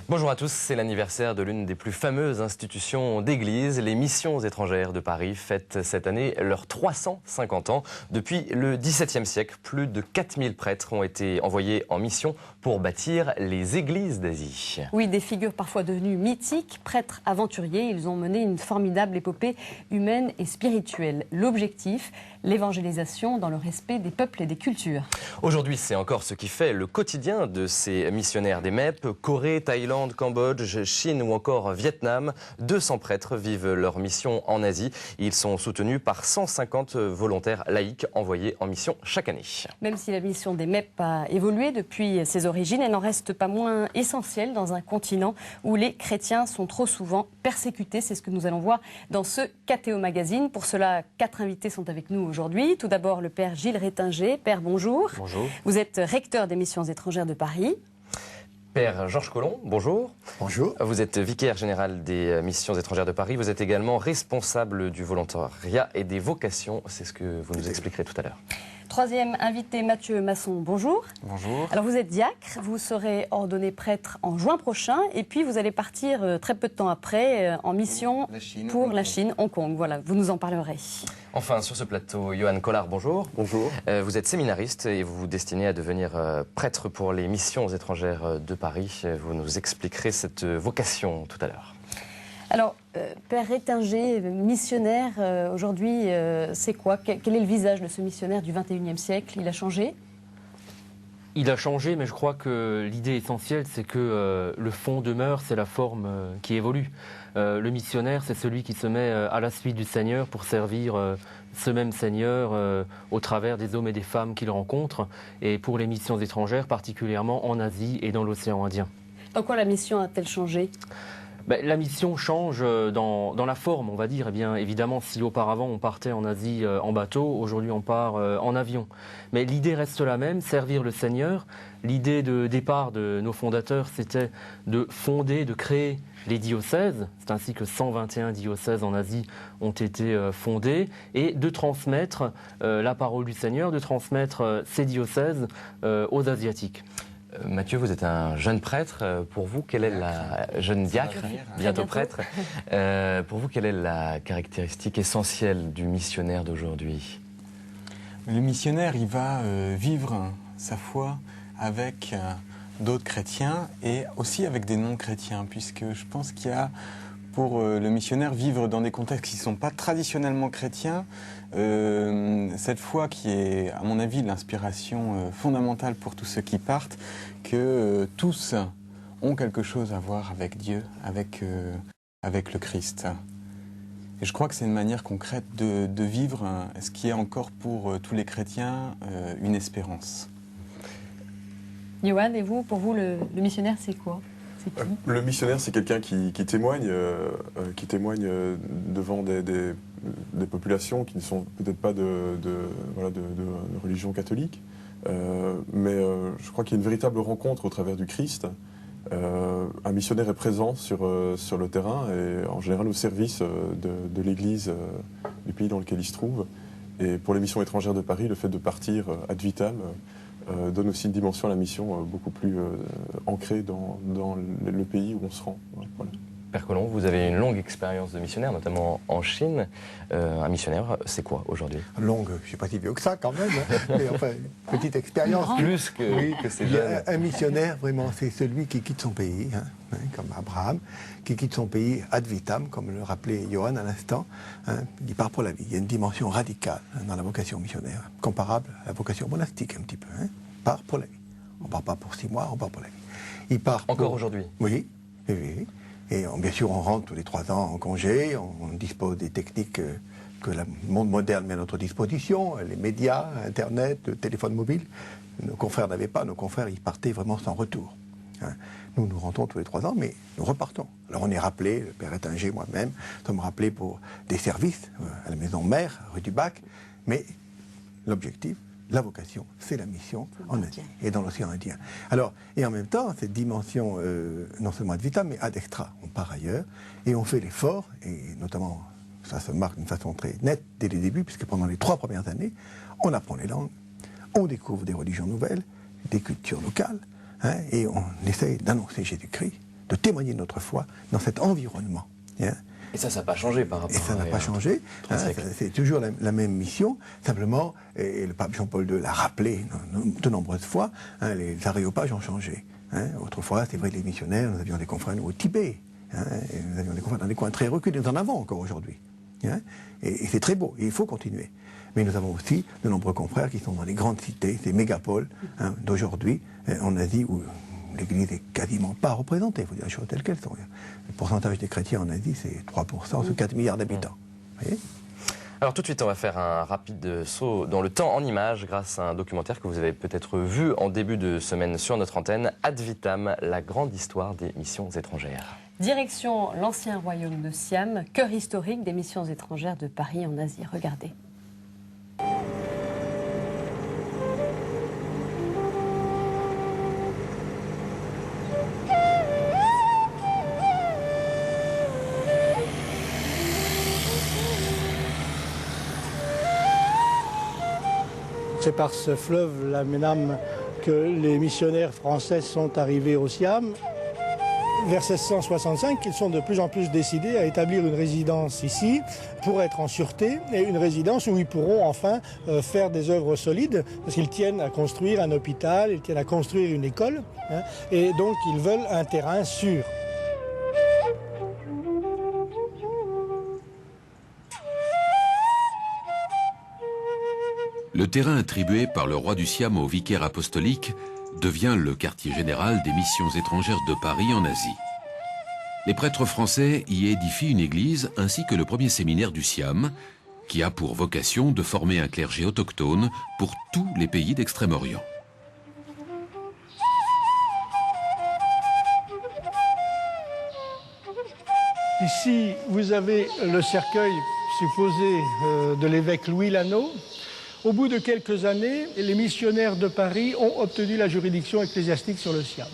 Bonjour à tous, c'est l'anniversaire de l'une des plus fameuses institutions d'église. Les missions étrangères de Paris fêtent cette année leurs 350 ans. Depuis le XVIIe siècle, plus de 4000 prêtres ont été envoyés en mission pour bâtir les églises d'Asie. Oui, des figures parfois devenues mythiques, prêtres aventuriers, ils ont mené une formidable épopée humaine et spirituelle. L'objectif, l'évangélisation dans le respect des peuples et des cultures. Aujourd'hui, c'est encore ce qui fait le quotidien de ces missionnaires des MEP. Corée, Thaïlande, Cambodge, Chine ou encore Vietnam. 200 prêtres vivent leur mission en Asie. Ils sont soutenus par 150 volontaires laïcs envoyés en mission chaque année. Même si la mission des MEP a évolué depuis ses origines, elle n'en reste pas moins essentielle dans un continent où les chrétiens sont trop souvent persécutés. C'est ce que nous allons voir dans ce KTO Magazine. Pour cela, 4 invités sont avec nous aujourd'hui. Tout d'abord, le père Gilles Rétinger. Père, bonjour. Bonjour. Vous êtes recteur des missions étrangères de Paris. Père Georges Collomb, bonjour. Bonjour. Vous êtes vicaire général des missions étrangères de Paris. Vous êtes également responsable du volontariat et des vocations. C'est ce que vous nous expliquerez tout à l'heure. Troisième invité, Mathieu Masson, bonjour. Bonjour. Alors vous êtes diacre, vous serez ordonné prêtre en juin prochain et puis vous allez partir très peu de temps après en mission pour la Chine, Hong Kong. Voilà, vous nous en parlerez. Enfin, sur ce plateau, Johan Collard, bonjour. Bonjour. Vous êtes séminariste et vous vous destinez à devenir prêtre pour les missions étrangères de Paris. Vous nous expliquerez cette vocation tout à l'heure. Alors, Père Rétinger, missionnaire, aujourd'hui, c'est quoi? Quel est le visage de ce missionnaire du XXIe siècle? Il a changé? Il a changé, mais je crois que l'idée essentielle, c'est que le fond demeure, c'est la forme qui évolue. Le missionnaire, c'est celui qui se met à la suite du Seigneur pour servir ce même Seigneur au travers des hommes et des femmes qu'il rencontre, et pour les missions étrangères, particulièrement en Asie et dans l'océan Indien. En quoi la mission a-t-elle changé? La mission change dans la forme, on va dire. Eh bien, évidemment, si auparavant on partait en Asie en bateau, aujourd'hui on part en avion. Mais l'idée reste la même, servir le Seigneur. L'idée de départ de nos fondateurs, c'était de fonder, de créer les diocèses. C'est ainsi que 121 diocèses en Asie ont été fondés, et de transmettre la parole du Seigneur, de transmettre ces diocèses aux Asiatiques. Mathieu, vous êtes un jeune prêtre. Pour vous, quelle est la jeune diacre, bientôt prêtre. Pour vous, quelle est la caractéristique essentielle du missionnaire d'aujourd'hui? Le missionnaire, il va vivre sa foi avec d'autres chrétiens et aussi avec des non-chrétiens, puisque je pense qu'il y a, pour le missionnaire, vivre dans des contextes qui ne sont pas traditionnellement chrétiens, cette foi qui est, à mon avis, l'inspiration fondamentale pour tous ceux qui partent, que tous ont quelque chose à voir avec Dieu, avec le Christ. Et je crois que c'est une manière concrète de vivre ce qui est encore pour tous les chrétiens une espérance. Johan, et vous, pour vous, le missionnaire, c'est quoi? Le missionnaire, c'est quelqu'un qui témoigne devant des populations qui ne sont peut-être pas de religion catholique, mais je crois qu'il y a une véritable rencontre au travers du Christ. Un missionnaire est présent sur le terrain et en général au service de l'Église du pays dans lequel il se trouve. Et pour les missions étrangères de Paris, le fait de partir ad vitam donne aussi une dimension à la mission beaucoup plus ancrée dans le pays où on se rend. Voilà. Père Collomb, vous avez une longue expérience de missionnaire, notamment en Chine. Un missionnaire, c'est quoi aujourd'hui? Longue, je ne suis pas si vieux que ça quand même, mais enfin, petite expérience. Plus que ces jeunes. Un missionnaire, vraiment, c'est celui qui quitte son pays, comme Abraham, qui quitte son pays ad vitam, comme le rappelait Johan à l'instant, il part pour la vie. Il y a une dimension radicale dans la vocation missionnaire, comparable à la vocation monastique un petit peu. Part pour la vie. On ne part pas pour 6 mois, on part pour la vie. Il part encore aujourd'hui? Oui, oui. Et bien sûr, on rentre tous les 3 ans en congé, on dispose des techniques que le monde moderne met à notre disposition, les médias, Internet, le téléphone mobile. Nos confrères n'avaient pas, nos confrères, ils partaient vraiment sans retour. Hein. Nous, nous rentrons tous les 3 ans, mais nous repartons. Alors on est rappelé, le père Ettinger, moi-même, sommes rappelés pour des services à la maison mère, rue du Bac, mais l'objectif, la vocation, c'est la mission en Asie et dans l'océan Indien. Alors, et en même temps, cette dimension, non seulement ad vitam, mais ad extra, on part ailleurs et on fait l'effort, et notamment, ça se marque d'une façon très nette dès les débuts, puisque pendant les 3 premières années, on apprend les langues, on découvre des religions nouvelles, des cultures locales, hein, et on essaye d'annoncer Jésus-Christ, de témoigner de notre foi dans cet environnement. Hein. Et ça n'a pas changé par rapport à... Et ça n'a pas changé. Hein, c'est toujours la même mission. Simplement, et le pape Jean-Paul II l'a rappelé de nombreuses fois, hein, les aréopages ont changé. Hein. Autrefois, c'est vrai que les missionnaires, nous avions des confrères au Tibet. Hein, et nous avions des confrères dans des coins très reculés. Nous en avons encore aujourd'hui. Hein, et c'est très beau. Et il faut continuer. Mais nous avons aussi de nombreux confrères qui sont dans les grandes cités, ces mégapoles hein, d'aujourd'hui, en Asie, où l'Église n'est quasiment pas représentée, il faut dire les choses telles qu'elles sont. Le pourcentage des chrétiens en Asie, c'est 3% sur 4 milliards d'habitants. Vous voyez ? Alors tout de suite, on va faire un rapide saut dans le temps en images grâce à un documentaire que vous avez peut-être vu en début de semaine sur notre antenne, Ad Vitam, la grande histoire des missions étrangères. Direction l'ancien royaume de Siam, cœur historique des missions étrangères de Paris en Asie. Regardez. C'est par ce fleuve, la Ménam, que les missionnaires français sont arrivés au Siam. Vers 1665, ils sont de plus en plus décidés à établir une résidence ici pour être en sûreté et une résidence où ils pourront enfin faire des œuvres solides parce qu'ils tiennent à construire un hôpital, ils tiennent à construire une école hein, et donc ils veulent un terrain sûr. Le terrain attribué par le roi du Siam au vicaire apostolique devient le quartier général des missions étrangères de Paris en Asie. Les prêtres français y édifient une église ainsi que le premier séminaire du Siam, qui a pour vocation de former un clergé autochtone pour tous les pays d'Extrême-Orient. Ici, vous avez le cercueil supposé de l'évêque Louis Lano. Au bout de quelques années, les missionnaires de Paris ont obtenu la juridiction ecclésiastique sur le Siam.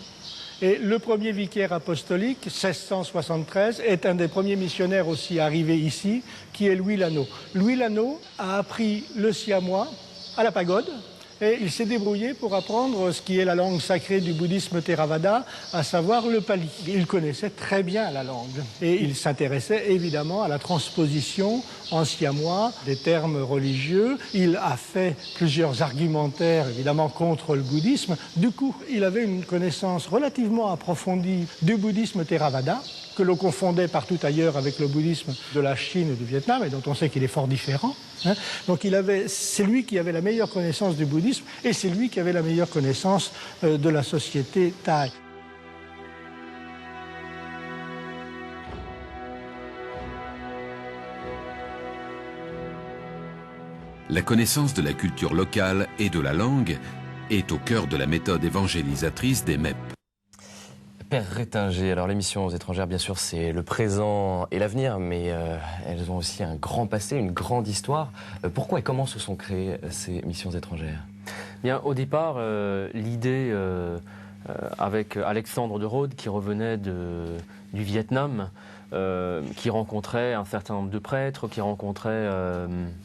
Et le premier vicaire apostolique, 1673, est un des premiers missionnaires aussi arrivés ici, qui est Louis Lano. Louis Lano a appris le siamois à la pagode, et il s'est débrouillé pour apprendre ce qui est la langue sacrée du bouddhisme Theravada, à savoir le pali. Il connaissait très bien la langue et il s'intéressait évidemment à la transposition en siamois des termes religieux. Il a fait plusieurs argumentaires évidemment contre le bouddhisme. Du coup, il avait une connaissance relativement approfondie du bouddhisme Theravada, que l'on confondait partout ailleurs avec le bouddhisme de la Chine et du Vietnam, et dont on sait qu'il est fort différent. Hein. Donc c'est lui qui avait la meilleure connaissance du bouddhisme, et c'est lui qui avait la meilleure connaissance de la société thaï. La connaissance de la culture locale et de la langue est au cœur de la méthode évangélisatrice des MEP. Père Ettinger, alors les missions étrangères, bien sûr, c'est le présent et l'avenir, mais elles ont aussi un grand passé, une grande histoire. Pourquoi et comment se sont créées ces missions étrangères ? Bien, au départ, l'idée avec Alexandre de Rhodes, qui revenait du Vietnam, qui rencontrait un certain nombre de prêtres, qui rencontrait,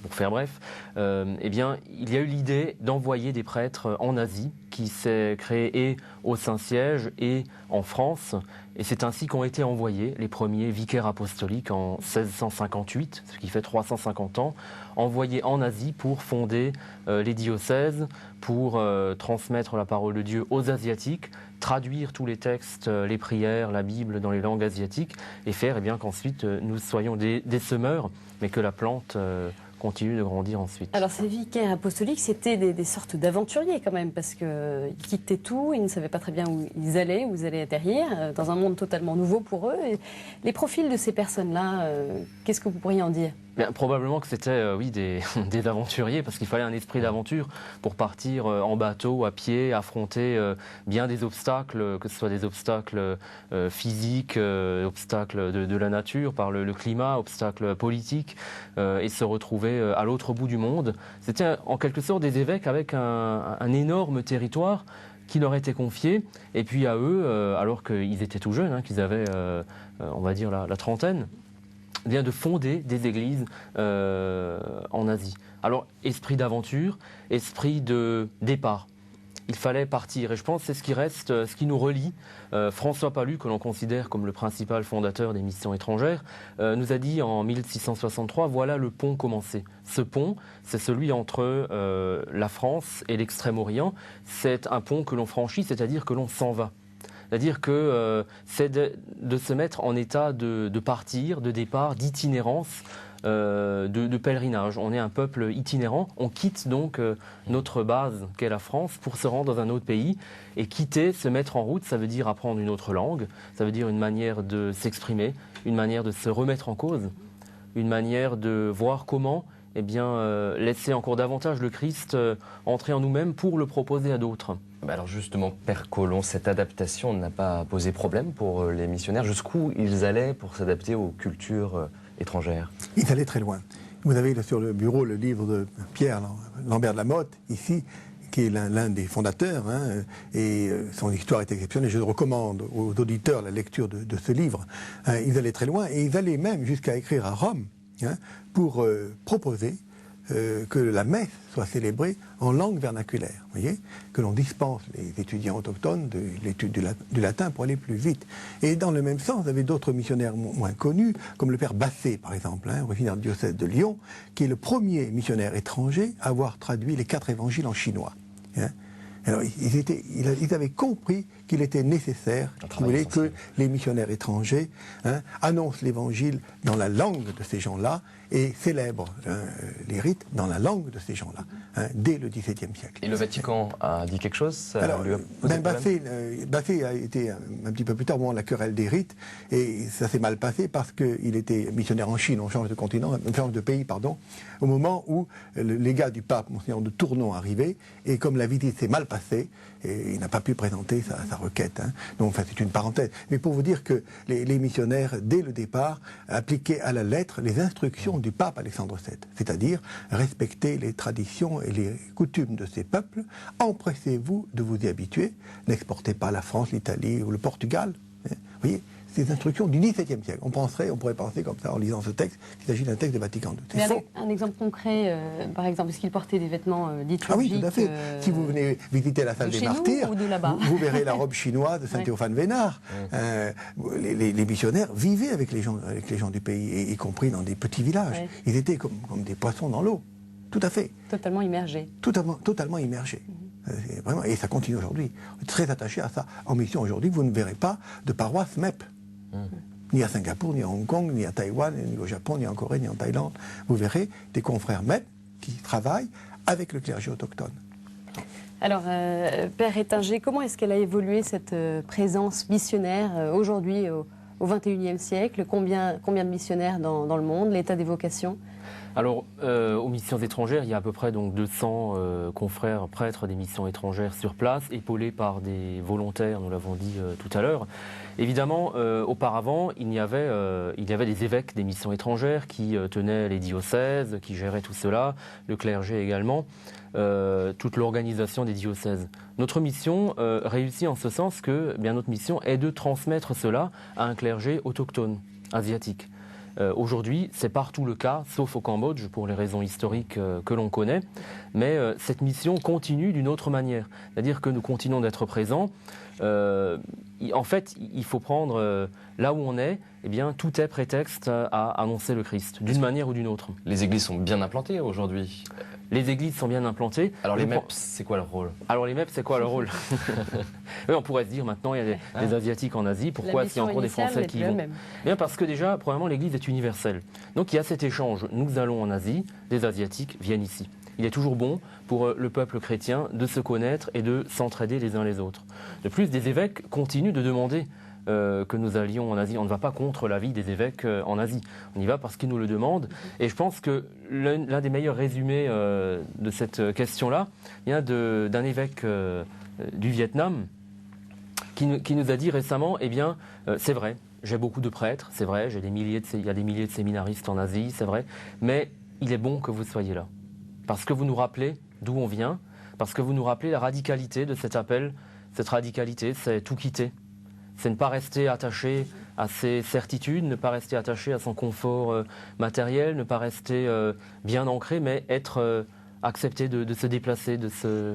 pour faire bref, eh bien, il y a eu l'idée d'envoyer des prêtres en Asie, qui s'est créée et au Saint-Siège et en France. Et c'est ainsi qu'ont été envoyés les premiers vicaires apostoliques en 1658, ce qui fait 350 ans, envoyés en Asie pour fonder les diocèses, pour transmettre la parole de Dieu aux Asiatiques, traduire tous les textes, les prières, la Bible dans les langues asiatiques et faire bien qu'ensuite nous soyons des semeurs, mais que la plante continue de grandir ensuite. Alors ces vicaires apostoliques, c'était des sortes d'aventuriers quand même, parce qu'ils quittaient tout, ils ne savaient pas très bien où ils allaient atterrir, dans un monde totalement nouveau pour eux. Et les profils de ces personnes-là, qu'est-ce que vous pourriez en dire ? Bien, probablement que c'était oui, des aventuriers, parce qu'il fallait un esprit d'aventure pour partir en bateau, à pied, affronter bien des obstacles, que ce soit des obstacles physiques, obstacles de la nature, par le climat, obstacles politiques, et se retrouver à l'autre bout du monde. C'était en quelque sorte des évêques avec un énorme territoire qui leur était confié, et puis à eux, alors qu'ils étaient tout jeunes, qu'ils avaient, on va dire, la trentaine, vient de fonder des églises en Asie. Alors, esprit d'aventure, esprit de départ. Il fallait partir, et je pense que c'est ce qui reste, ce qui nous relie. François Palu, que l'on considère comme le principal fondateur des missions étrangères, nous a dit en 1663, voilà le pont commencé. Ce pont, c'est celui entre la France et l'Extrême-Orient. C'est un pont que l'on franchit, c'est-à-dire que l'on s'en va. C'est-à-dire que c'est de se mettre en état de partir, de départ, d'itinérance, de pèlerinage. On est un peuple itinérant, on quitte donc notre base qu'est la France pour se rendre dans un autre pays. Et quitter, se mettre en route, ça veut dire apprendre une autre langue, ça veut dire une manière de s'exprimer, une manière de se remettre en cause, une manière de voir comment laisser encore davantage le Christ entrer en nous-mêmes pour le proposer à d'autres. Alors justement, Père Colomb, cette adaptation n'a pas posé problème pour les missionnaires. Jusqu'où ils allaient pour s'adapter aux cultures étrangères? Ils allaient très loin. Vous avez sur le bureau le livre de Pierre Lambert de la Motte, ici, qui est l'un des fondateurs, et son histoire est exceptionnelle. Je recommande aux auditeurs la lecture de ce livre. Ils allaient très loin, et ils allaient même jusqu'à écrire à Rome pour proposer que la messe soit célébrée en langue vernaculaire, voyez, que l'on dispense les étudiants autochtones de l'étude du latin pour aller plus vite. Et dans le même sens, vous avez d'autres missionnaires moins connus, comme le père Bassé, par exemple, originaire du diocèse de Lyon, qui est le premier missionnaire étranger à avoir traduit les 4 évangiles en chinois. Alors, ils avaient compris qu'il était nécessaire, si vous voulez, que les missionnaires étrangers annoncent l'évangile dans la langue de ces gens-là et célèbrent les rites dans la langue de ces gens-là, dès le XVIIe siècle. Et le Vatican a dit quelque chose? Bassé a été un petit peu plus tard au moment de la querelle des rites, et ça s'est mal passé parce qu'il était missionnaire en Chine, on change de continent, on change de pays, pardon, au moment où le légat du pape, Monseigneur de Tournon, arrivait, et comme la visite s'est mal passée, et il n'a pas pu présenter sa requête. Donc, enfin, c'est une parenthèse. Mais pour vous dire que les missionnaires, dès le départ, appliquaient à la lettre les instructions du pape Alexandre VII, c'est-à-dire respecter les traditions et les coutumes de ces peuples, empressez-vous de vous y habituer, n'exportez pas la France, l'Italie ou le Portugal. Vous voyez, ces instructions du XVIIe siècle. On pourrait penser comme ça en lisant ce texte, qu'il s'agit d'un texte de Vatican II. Mais un exemple concret, par exemple, est-ce qu'il portait des vêtements liturgiques? Ah oui, tout à fait. Si vous venez visiter la salle des martyrs, vous verrez la robe chinoise de Saint-Théophane Vénard. Les missionnaires vivaient avec les gens du pays, y compris dans des petits villages. Ouais. Ils étaient comme des poissons dans l'eau. Tout à fait. Totalement immergés. Totalement immergés. Vraiment, et ça continue aujourd'hui. On est très attaché à ça. En mission aujourd'hui, vous ne verrez pas de paroisse MEP. Ni à Singapour, ni à Hong Kong, ni à Taïwan, ni au Japon, ni en Corée, ni en Thaïlande. Vous verrez des confrères MEP qui travaillent avec le clergé autochtone. Alors, Père Étinger, comment est-ce qu'elle a évolué cette présence missionnaire aujourd'hui au XXIe siècle? Combien de missionnaires dans le monde? L'état des vocations? Alors, aux missions étrangères, il y a à peu près donc 200 confrères prêtres des missions étrangères sur place, épaulés par des volontaires, nous l'avons dit tout à l'heure. Évidemment, auparavant, il y avait des évêques des missions étrangères qui tenaient les diocèses, qui géraient tout cela, le clergé également, toute l'organisation des diocèses. Notre mission réussit en ce sens que notre mission est de transmettre cela à un clergé autochtone, asiatique. Aujourd'hui, c'est partout le cas, sauf au Cambodge, pour les raisons historiques que l'on connaît. Mais cette mission continue d'une autre manière. C'est-à-dire que nous continuons d'être présents. En fait, il faut prendre là où on est, tout est prétexte à annoncer le Christ, d'une manière ou d'une autre. Les églises sont bien implantées aujourd'hui. Les églises sont bien implantées. Alors les MEP, c'est quoi leur rôle? Oui, on pourrait se dire maintenant, il y a des Asiatiques en Asie, pourquoi est-ce qu'il y a encore des Français qui y vont? Bien parce que déjà, premièrement, l'Église est universelle. Donc il y a cet échange. Nous allons en Asie, des Asiatiques viennent ici. Il est toujours bon pour le peuple chrétien de se connaître et de s'entraider les uns les autres. De plus, des évêques continuent de demander que nous allions en Asie. On ne va pas contre l'avis des évêques en Asie. On y va parce qu'ils nous le demandent. Et je pense que l'un des meilleurs résumés de cette question-là vient d'un évêque du Vietnam qui nous a dit récemment, eh bien, c'est vrai, j'ai beaucoup de prêtres, c'est vrai, il y a des milliers de séminaristes en Asie, c'est vrai, mais il est bon que vous soyez là. Parce que vous nous rappelez d'où on vient, parce que vous nous rappelez la radicalité de cet appel. Cette radicalité, c'est tout quitter. C'est ne pas rester attaché à ses certitudes, ne pas rester attaché à son confort matériel, ne pas rester bien ancré, mais être accepté de se déplacer, de se...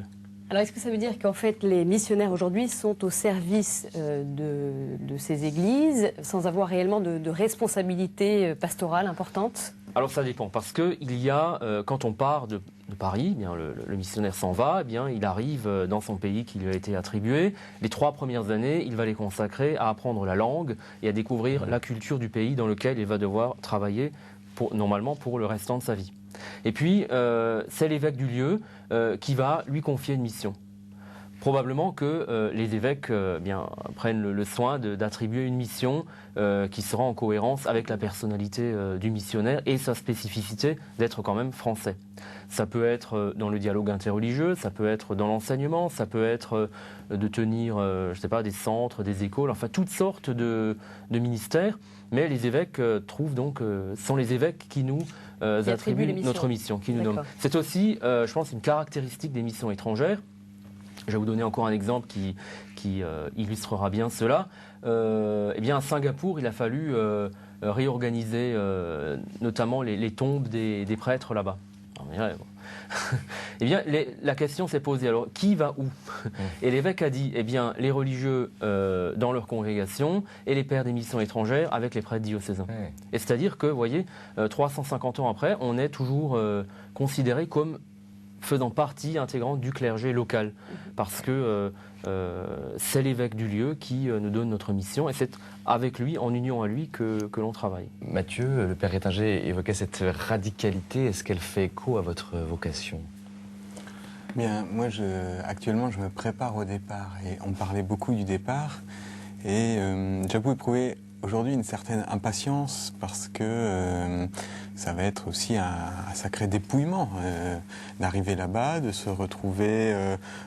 Alors, est-ce que ça veut dire qu'en fait, les missionnaires aujourd'hui sont au service de ces églises, sans avoir réellement de responsabilité pastorale importante ? Alors, ça dépend, parce qu'il y a, quand on part de Paris, eh bien, le missionnaire s'en va, eh bien, il arrive dans son pays qui lui a été attribué. Les 3 premières années, il va les consacrer à apprendre la langue et à découvrir la culture du pays dans lequel il va devoir travailler, normalement pour le restant de sa vie. Et puis, c'est l'évêque du lieu qui va lui confier une mission. Probablement que les évêques prennent le soin d'attribuer une mission qui sera en cohérence avec la personnalité du missionnaire et sa spécificité d'être quand même français. Ça peut être dans le dialogue interreligieux, ça peut être dans l'enseignement, ça peut être de tenir, des centres, des écoles, enfin toutes sortes de ministères. Mais les évêques trouvent donc, sont les évêques qui nous attribuent notre mission, qui nous nomment. C'est aussi, je pense, une caractéristique des missions étrangères. Je vais vous donner encore un exemple qui illustrera bien cela. À Singapour, il a fallu réorganiser notamment les tombes des prêtres là-bas. La question s'est posée, alors qui va où ? Et l'évêque a dit, les religieux dans leur congrégation et les pères des missions étrangères avec les prêtres diocésains. Et c'est-à-dire que, vous voyez, 350 ans après, on est toujours considéré comme faisant partie intégrante du clergé local, parce que c'est l'évêque du lieu qui nous donne notre mission, et c'est avec lui, en union à lui, que l'on travaille. Mathieu, le père Rétinger évoquait cette radicalité. Est-ce qu'elle fait écho à votre vocation ? Bien, moi, actuellement, je me prépare au départ, et on parlait beaucoup du départ, et j'avoue éprouver aujourd'hui une certaine impatience, parce que ça va être aussi un sacré dépouillement d'arriver là-bas, de se retrouver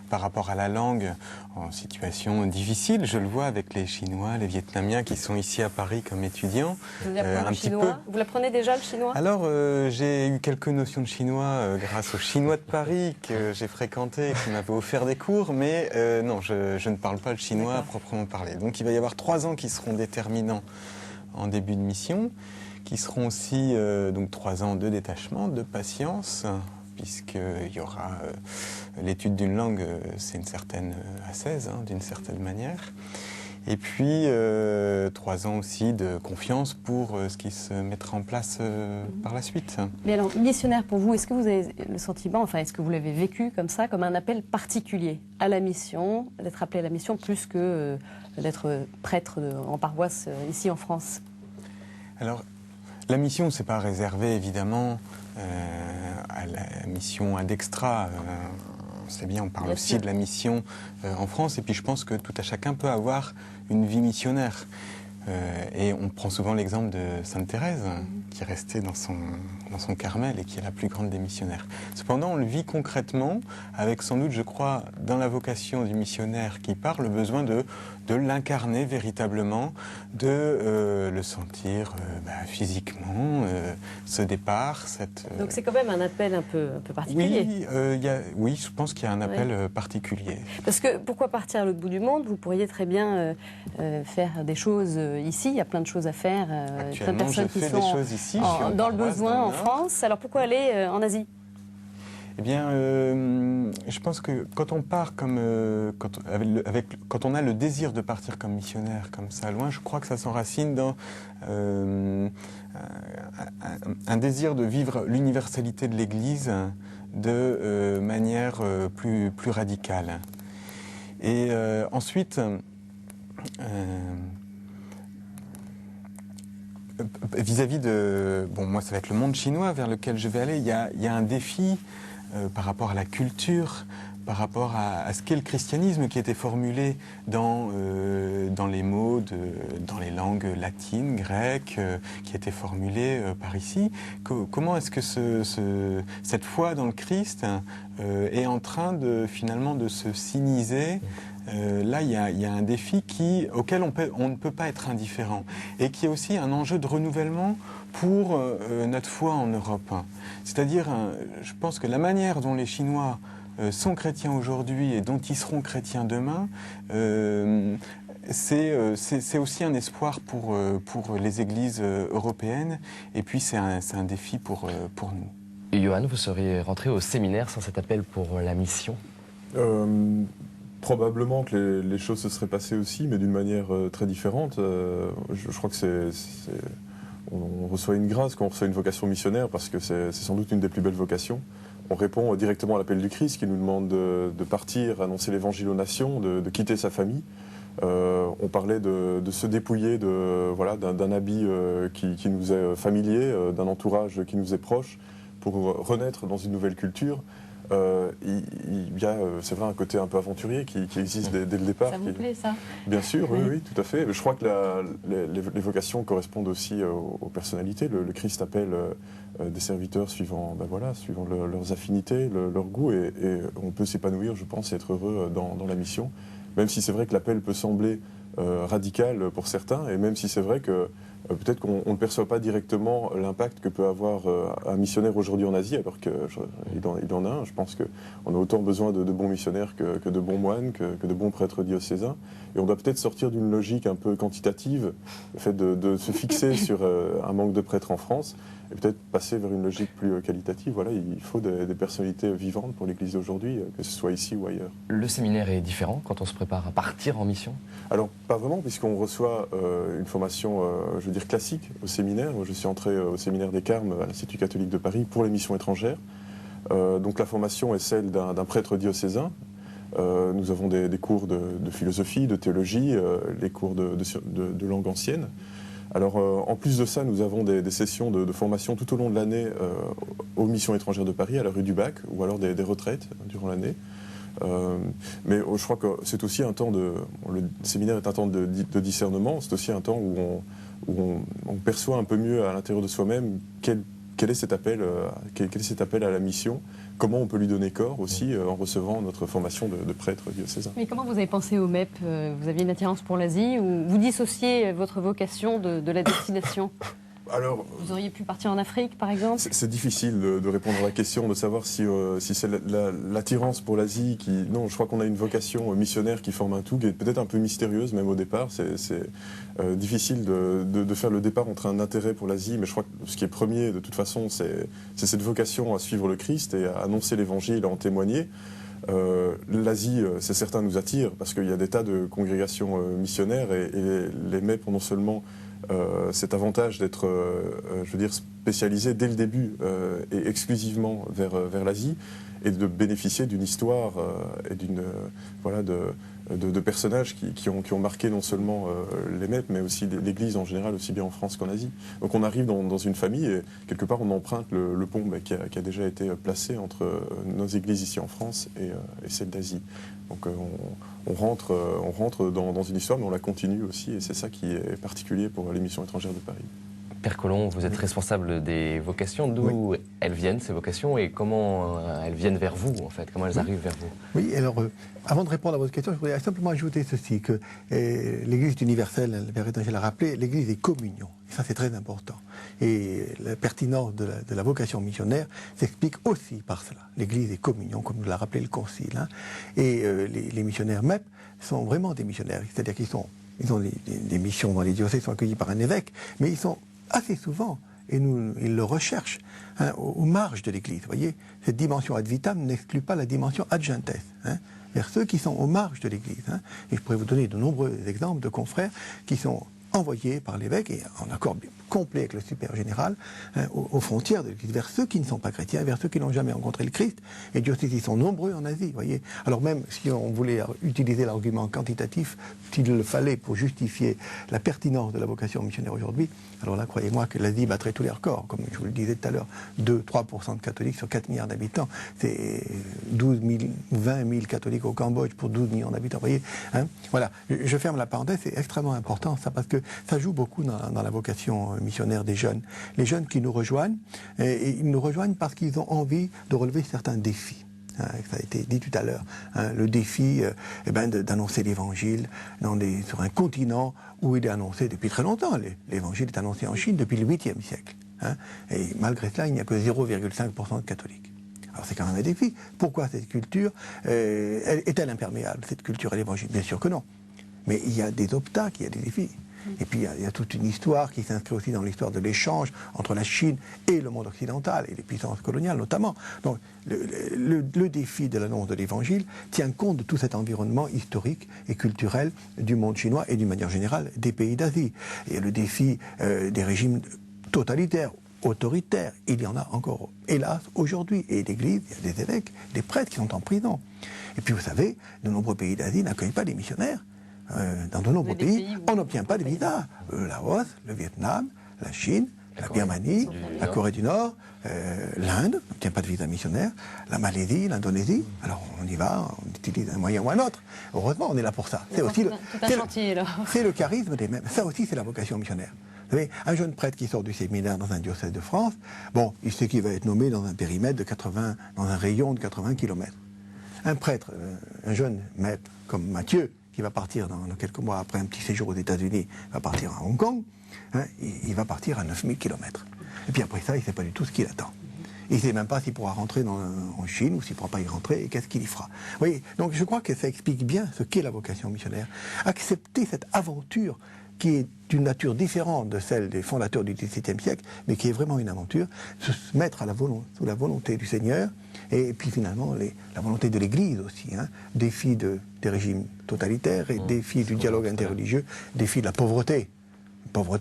par rapport à la langue en situation difficile. Je le vois avec les Chinois, les Vietnamiens qui sont ici à Paris comme étudiants. Vous apprenez le chinois ? Vous l'apprenez déjà le chinois ? Alors, j'ai eu quelques notions de chinois grâce aux Chinois de Paris que j'ai fréquentés, qui m'avaient offert des cours, mais non, je ne parle pas le chinois à proprement parler. Donc il va y avoir 3 ans qui seront déterminants en début de mission, qui seront aussi donc 3 ans de détachement, de patience, puisqu'il y aura l'étude d'une langue, c'est une certaine ascèse, d'une certaine manière. Et puis 3 ans aussi de confiance pour ce qui se mettra en place par la suite. Mais alors, missionnaire pour vous, est-ce que vous avez le sentiment, est-ce que vous l'avez vécu comme ça, comme un appel particulier à la mission, d'être appelé à la mission plus que d'être prêtre en paroisse ici en France ? Alors, la mission, c'est pas réservé évidemment à la mission ad extra. C'est bien, on parle bien aussi sûr de la mission en France. Et puis je pense que tout à chacun peut avoir une vie missionnaire. Et on prend souvent l'exemple de Sainte Thérèse, qui est restée dans son Carmel et qui est la plus grande des missionnaires. Cependant, on le vit concrètement, avec sans doute, je crois, dans la vocation du missionnaire qui part, le besoin de l'incarner véritablement, de le sentir physiquement, ce départ. Donc c'est quand même un appel un peu particulier. Oui, je pense qu'il y a un appel particulier. Parce que pourquoi partir à l'autre bout du monde ? Vous pourriez très bien faire des choses ici, il y a plein de choses à faire, plein de personnes qui sont ici, dans le besoin en France. Alors pourquoi aller en Asie ? Eh bien, je pense que quand on part quand on a le désir de partir comme missionnaire, comme ça, loin, je crois que ça s'enracine dans un désir de vivre l'universalité de l'Église de manière plus radicale. Et ensuite, vis-à-vis de... Bon, moi, ça va être le monde chinois vers lequel je vais aller. Il y a un défi par rapport à la culture par rapport à ce qu'est le christianisme qui était formulé dans les mots, dans les langues latines, grecques, qui étaient formulés par ici. Comment est-ce que cette foi dans le Christ est en train finalement de se siniser? Là, il y a un défi auquel on ne peut pas être indifférent et qui est aussi un enjeu de renouvellement pour notre foi en Europe. C'est-à-dire, je pense que la manière dont les Chinois sont chrétiens aujourd'hui et dont ils seront chrétiens demain, c'est aussi un espoir pour les églises européennes et puis c'est un défi pour nous. Johan, vous seriez rentré au séminaire sans cet appel pour la mission? Probablement que les choses se seraient passées aussi, mais d'une manière très différente. Je crois que on reçoit une grâce quand on reçoit une vocation missionnaire, parce que c'est sans doute une des plus belles vocations. On répond directement à l'appel du Christ qui nous demande de partir, annoncer l'évangile aux nations, de quitter sa famille. On parlait de se dépouiller d'un habit qui nous est familier, d'un entourage qui nous est proche, pour renaître dans une nouvelle culture. Il y a, c'est vrai, un côté un peu aventurier qui existe dès le départ. Ça vous plaît, ça? Bien sûr, oui, tout à fait. Je crois que les vocations correspondent aussi aux personnalités. Le Christ appelle des serviteurs suivant leurs affinités, leur goût, et on peut s'épanouir, je pense, et être heureux dans la mission. Même si c'est vrai que l'appel peut sembler radical pour certains, et même si c'est vrai que peut-être qu'on ne perçoit pas directement l'impact que peut avoir un missionnaire aujourd'hui en Asie, alors qu'il en a un. Je pense qu'on a autant besoin de bons missionnaires que de bons moines, que de bons prêtres diocésains. Et on doit peut-être sortir d'une logique un peu quantitative, le fait de se fixer sur un manque de prêtres en France, et peut-être passer vers une logique plus qualitative. Voilà, il faut des personnalités vivantes pour l'Église d'aujourd'hui, que ce soit ici ou ailleurs. Le séminaire est différent quand on se prépare à partir en mission? Alors, pas vraiment, puisqu'on reçoit une formation, je veux dire, classique au séminaire. Moi, je suis entré au séminaire des Carmes à l'Institut catholique de Paris pour les missions étrangères. Donc la formation est celle d'un prêtre diocésain. Nous avons des cours de philosophie, de théologie, les cours de langue ancienne. Alors, en plus de ça, nous avons des sessions de formation tout au long de l'année aux missions étrangères de Paris, à la rue du Bac, ou alors des retraites durant l'année. Mais je crois que c'est aussi un temps le séminaire est un temps de discernement, c'est aussi un temps où on perçoit un peu mieux à l'intérieur de soi-même quel est cet appel à la mission, comment on peut lui donner corps aussi en recevant notre formation de prêtre diocésain. Mais comment vous avez pensé au MEP? Vous aviez une attirance pour l'Asie ou vous dissociez votre vocation de la destination? Alors, vous auriez pu partir en Afrique, par exemple? C'est difficile de répondre à la question, de savoir si c'est l'attirance pour l'Asie qui... Non, je crois qu'on a une vocation missionnaire qui forme un tout, qui est peut-être un peu mystérieuse, même au départ. C'est difficile de faire le départ entre un intérêt pour l'Asie, mais je crois que ce qui est premier, de toute façon, c'est cette vocation à suivre le Christ et à annoncer l'Évangile, à en témoigner. L'Asie, c'est certain, nous attire, parce qu'il y a des tas de congrégations missionnaires, et les MEP ont non seulement cet avantage d'être, je veux dire, spécialisé dès le début et exclusivement vers l'Asie, et de bénéficier d'une histoire et de personnages qui ont marqué non seulement les MEP, mais aussi l'Église en général, aussi bien en France qu'en Asie. Donc on arrive dans une famille et quelque part on emprunte le pont qui a déjà été placé entre nos églises ici en France et celle d'Asie. Donc on rentre dans une histoire, mais on la continue aussi, et c'est ça qui est particulier pour les missions étrangères de Paris. Père Collomb, vous êtes responsable des vocations. D'où elles viennent, ces vocations, et comment elles viennent vers vous, en fait? Comment elles arrivent vers vous? Oui, alors, avant de répondre à votre question, je voudrais simplement ajouter ceci, que l'Église universelle, le Père Étangel l'a rappelé, l'Église est communion. Et ça, c'est très important. Et la pertinence de la vocation missionnaire s'explique aussi par cela. L'Église est communion, comme nous l'a rappelé le Concile. Hein. Et les missionnaires MEP sont vraiment des missionnaires. C'est-à-dire ils ont des missions dans les diocèses, ils sont accueillis par un évêque, mais ils sont assez souvent, et ils le recherchent, aux marges de l'Église. Vous voyez, cette dimension ad vitam n'exclut pas la dimension ad gentes, vers ceux qui sont aux marges de l'Église. Et je pourrais vous donner de nombreux exemples de confrères qui sont envoyés par l'évêque, et en accord complet avec le supérieur général, aux frontières de l'Église, vers ceux qui ne sont pas chrétiens, vers ceux qui n'ont jamais rencontré le Christ. Et Dieu sait qu'ils sont nombreux en Asie, voyez. Alors même si on voulait utiliser l'argument quantitatif, s'il le fallait pour justifier la pertinence de la vocation missionnaire aujourd'hui, alors là, croyez-moi que l'Asie battrait tous les records. Comme je vous le disais tout à l'heure, 2-3% de catholiques sur 4 milliards d'habitants. C'est 20 000 catholiques au Cambodge pour 12 millions d'habitants, vous voyez. Hein, voilà, je ferme la parenthèse, c'est extrêmement important ça, parce que ça joue beaucoup dans la vocation missionnaire des jeunes. Les jeunes qui nous rejoignent, et ils nous rejoignent parce qu'ils ont envie de relever certains défis. Hein, ça a été dit tout à l'heure, hein, le défi d'annoncer l'évangile sur un continent où il est annoncé depuis très longtemps. L'évangile est annoncé en Chine depuis le 8e siècle. Hein, et malgré cela, il n'y a que 0,5% de catholiques. Alors c'est quand même un défi. Pourquoi cette culture est-elle imperméable, cette culture à l'évangile? Bien sûr que non. Mais il y a des obstacles, il y a des défis. Et puis il y a toute une histoire qui s'inscrit aussi dans l'histoire de l'échange entre la Chine et le monde occidental, et les puissances coloniales notamment. Donc le défi de l'annonce de l'évangile tient compte de tout cet environnement historique et culturel du monde chinois et d'une manière générale des pays d'Asie. Et le défi des régimes totalitaires, autoritaires, il y en a encore, hélas, aujourd'hui. Et l'Église, il y a des évêques, des prêtres qui sont en prison. Et puis vous savez, de nombreux pays d'Asie n'accueillent pas des missionnaires. Dans de nombreux pays, on n'obtient pas de visa. Le Laos, le Vietnam, la Chine, la Birmanie, la Corée du Nord, l'Inde n'obtient pas de visa missionnaire, la Malaisie, l'Indonésie. Alors on y va, on utilise un moyen ou un autre. Heureusement, on est là pour ça. C'est aussi le charisme des mêmes. Ça aussi, c'est la vocation missionnaire. Vous savez, un jeune prêtre qui sort du séminaire dans un diocèse de France, bon, il sait qu'il va être nommé dans un périmètre de 80, dans un rayon de 80 km. Un prêtre, un jeune maître comme Matthieu, qui va partir dans quelques mois après un petit séjour aux États-Unis, va partir à Hong Kong, hein, il va partir à 9000 km. Et puis après ça, il ne sait pas du tout ce qu'il attend. Il ne sait même pas s'il pourra rentrer en Chine ou s'il ne pourra pas y rentrer et qu'est-ce qu'il y fera. Vous voyez, donc je crois que ça explique bien ce qu'est la vocation missionnaire. Accepter cette aventure qui est d'une nature différente de celle des fondateurs du XVIIe siècle, mais qui est vraiment une aventure, se mettre sous la volonté du Seigneur, et puis finalement la volonté de l'Église aussi, hein, défi des régimes totalitaires et défi du dialogue interreligieux, défi de la pauvreté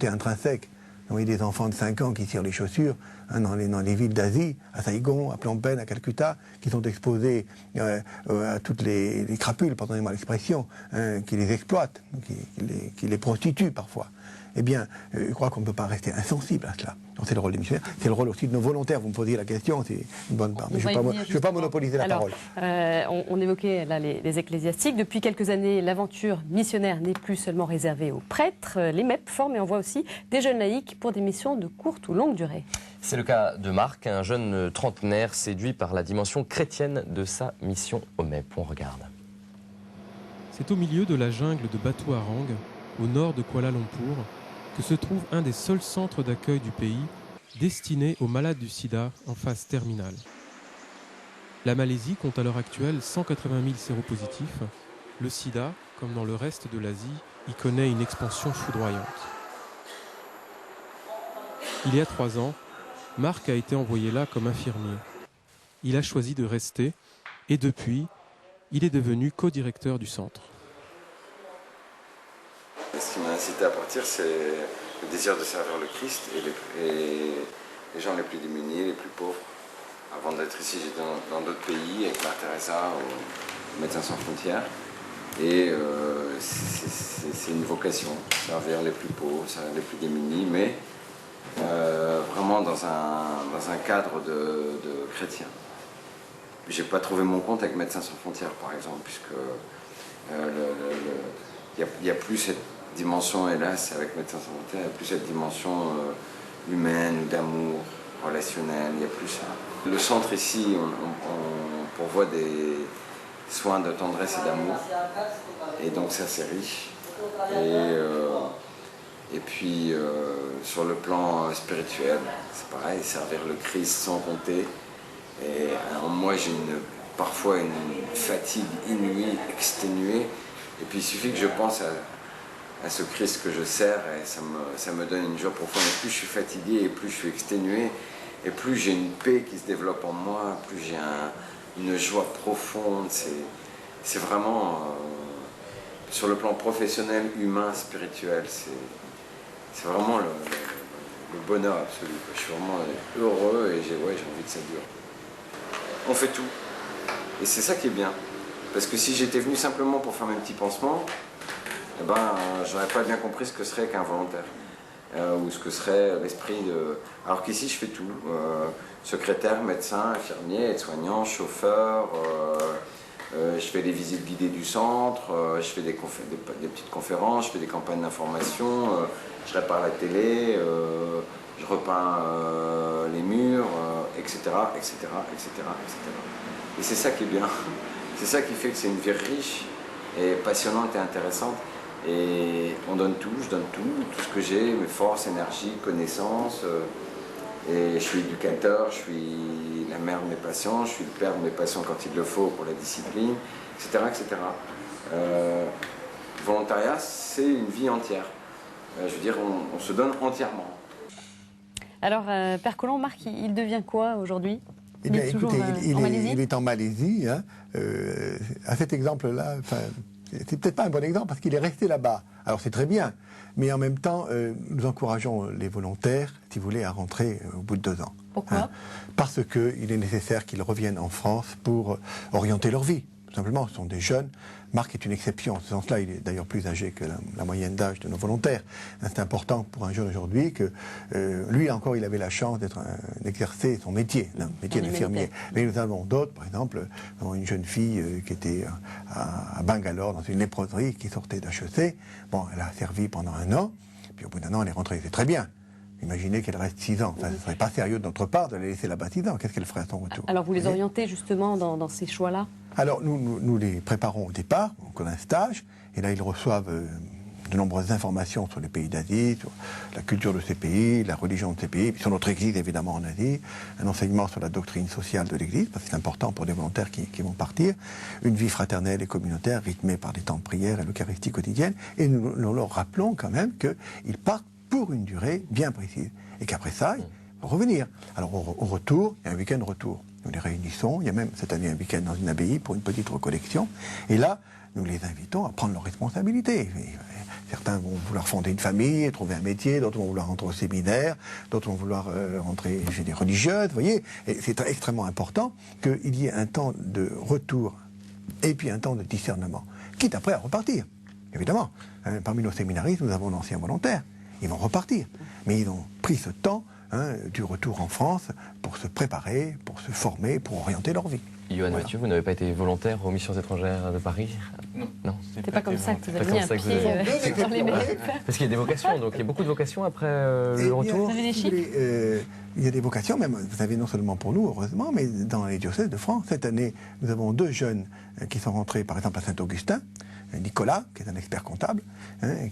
intrinsèque. Vous voyez des enfants de 5 ans qui tirent les chaussures hein, dans les villes d'Asie, à Saigon, à Phnom Penh, à Calcutta, qui sont exposés à toutes les crapules, pardonnez-moi l'expression, hein, qui les exploitent, qui les prostituent parfois. Eh bien, je crois qu'on ne peut pas rester insensible à cela. Donc c'est le rôle des missionnaires, c'est le rôle aussi de nos volontaires. Vous me posiez la question, c'est une bonne part. Mais je ne vais pas monopoliser la parole. On évoquait là les ecclésiastiques. Depuis quelques années, l'aventure missionnaire n'est plus seulement réservée aux prêtres. Les MEP forment et envoient aussi des jeunes laïcs pour des missions de courte ou longue durée. C'est le cas de Marc, un jeune trentenaire séduit par la dimension chrétienne de sa mission au MEP. On regarde. C'est au milieu de la jungle de Batu Arang, au nord de Kuala Lumpur, que se trouve un des seuls centres d'accueil du pays destiné aux malades du sida en phase terminale. La Malaisie compte à l'heure actuelle 180 000 séropositifs. Le sida, comme dans le reste de l'Asie, y connaît une expansion foudroyante. Il y a 3 ans, Marc a été envoyé là comme infirmier. Il a choisi de rester et depuis, il est devenu co-directeur du centre. Ce qui m'a incité à partir, c'est le désir de servir le Christ et les gens les plus démunis, les plus pauvres. Avant d'être ici, j'étais dans d'autres pays, avec Mère Teresa ou Médecins sans frontières. Et c'est une vocation, servir les plus pauvres, servir les plus démunis, mais vraiment dans un cadre de chrétien. J'ai pas trouvé mon compte avec Médecins sans frontières, par exemple, puisque il y a plus cette dimension, hélas, avec Médecins sans frontières, il y a plus cette dimension humaine, d'amour, relationnel, il n'y a plus ça. Le centre ici, on pourvoit des soins de tendresse et d'amour, et donc c'est assez riche. Et puis sur le plan spirituel, c'est pareil, servir le Christ sans compter. Et moi j'ai parfois une fatigue inouïe, exténuée, et puis il suffit que je pense à ce Christ que je sers et ça me donne une joie profonde. Et plus je suis fatigué et plus je suis exténué et plus j'ai une paix qui se développe en moi, plus j'ai une joie profonde. C'est vraiment sur le plan professionnel, humain, spirituel, c'est vraiment le bonheur absolu. Je suis vraiment heureux et j'ai envie que ça dure. On fait tout. Et c'est ça qui est bien. Parce que si j'étais venu simplement pour faire mes petits pansements, eh ben, j'aurais pas bien compris ce que serait qu'un volontaire. Ou ce que serait l'esprit de... Alors qu'ici, je fais tout. Secrétaire, médecin, infirmier, aide-soignant, chauffeur. Je fais des visites guidées du centre. Je fais des petites conférences. Je fais des campagnes d'information. Je répare la télé. Je repeins les murs, etc., etc., etc., etc. Et c'est ça qui est bien. C'est ça qui fait que c'est une vie riche et passionnante et intéressante. Et on donne tout, je donne tout ce que j'ai, mes forces, énergie, connaissances. Et je suis éducateur, je suis la mère de mes patients, je suis le père de mes patients quand il le faut pour la discipline, etc., etc. Volontariat, c'est une vie entière. Je veux dire, on se donne entièrement. Alors, Père Colomb, Marc, il devient quoi aujourd'hui? Eh bien, écoutez, il est en Malaisie. Hein. À cet exemple-là, c'est peut-être pas un bon exemple parce qu'il est resté là-bas. Alors c'est très bien, mais en même temps, nous encourageons les volontaires, si vous voulez, à rentrer au bout de 2 ans. Pourquoi? Hein, parce qu'il est nécessaire qu'ils reviennent en France pour orienter leur vie. Tout simplement, ce sont des jeunes. Marc est une exception. En ce sens-là, il est d'ailleurs plus âgé que la moyenne d'âge de nos volontaires. C'est important pour un jeune aujourd'hui que lui encore, il avait la chance d'exercer son métier, le métier d'infirmier. Mais nous avons d'autres, par exemple, nous avons une jeune fille qui était à Bangalore dans une léproserie qui sortait d'HEC. Bon, elle a servi pendant 1 an, puis au bout d'1 an, elle est rentrée. C'est très bien. Imaginez qu'elle reste 6 ans. Ça ne serait pas sérieux de notre part de la laisser là-bas 6 ans. Qu'est-ce qu'elle ferait à son retour? Alors vous les orientez justement dans ces choix-là? Alors nous les préparons au départ, comme un stage, et là ils reçoivent de nombreuses informations sur les pays d'Asie, sur la culture de ces pays, la religion de ces pays, puis sur notre Église évidemment en Asie, un enseignement sur la doctrine sociale de l'Église, parce que c'est important pour des volontaires qui vont partir, une vie fraternelle et communautaire rythmée par des temps de prière et l'Eucharistie quotidienne, et nous leur rappelons quand même qu'ils partent pour une durée bien précise, et qu'après ça, ils vont revenir. Alors au retour, il y a un week-end retour. Nous les réunissons, il y a même cette année un week-end dans une abbaye pour une petite recollection, et là, nous les invitons à prendre leurs responsabilités. Certains vont vouloir fonder une famille, trouver un métier, d'autres vont vouloir rentrer au séminaire, d'autres vont vouloir rentrer chez des religieuses, vous voyez. Et c'est extrêmement important qu'il y ait un temps de retour et puis un temps de discernement, quitte après à repartir, évidemment. Parmi nos séminaristes, nous avons d'anciens volontaires. Ils vont repartir. Mais ils ont pris ce temps du retour en France pour se préparer, pour se former, pour orienter leur vie. Johan Mathieu, vous n'avez pas été volontaire aux missions étrangères de Paris? Non. C'est pas comme ça que vous avez mis un pied dans les mêmes. Parce qu'il y a des vocations, donc il y a beaucoup de vocations après le retour. Vous avez des chiffres? Il y a des vocations, même, vous savez, non seulement pour nous, heureusement, mais dans les diocèses de France. Cette année, nous avons 2 jeunes qui sont rentrés, par exemple, à Saint-Augustin. Nicolas, qui est un expert comptable,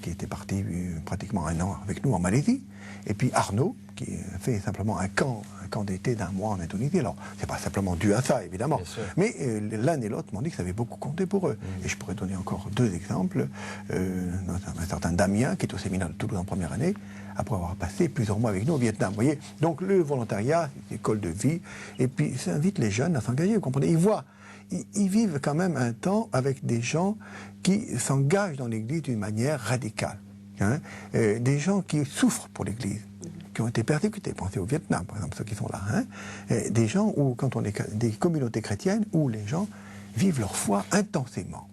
qui était parti pratiquement 1 an avec nous en Malaisie. Et puis Arnaud, qui fait simplement un camp d'été d'1 mois en Indonésie. Alors, c'est pas simplement dû à ça, évidemment. Mais l'un et l'autre m'ont dit que ça avait beaucoup compté pour eux. Et je pourrais donner encore 2 exemples. Un certain Damien, qui est au séminaire de Toulouse en première année, après avoir passé plusieurs mois avec nous au Vietnam. Vous voyez, donc le volontariat, c'est une école de vie. Et puis, ça invite les jeunes à s'engager, vous comprenez. Ils vivent quand même un temps avec des gens qui s'engagent dans l'Église d'une manière radicale. Des gens qui souffrent pour l'Église, qui ont été persécutés. Pensez au Vietnam, par exemple, ceux qui sont là. Des gens où, quand on est des communautés chrétiennes, où les gens vivent leur foi intensément.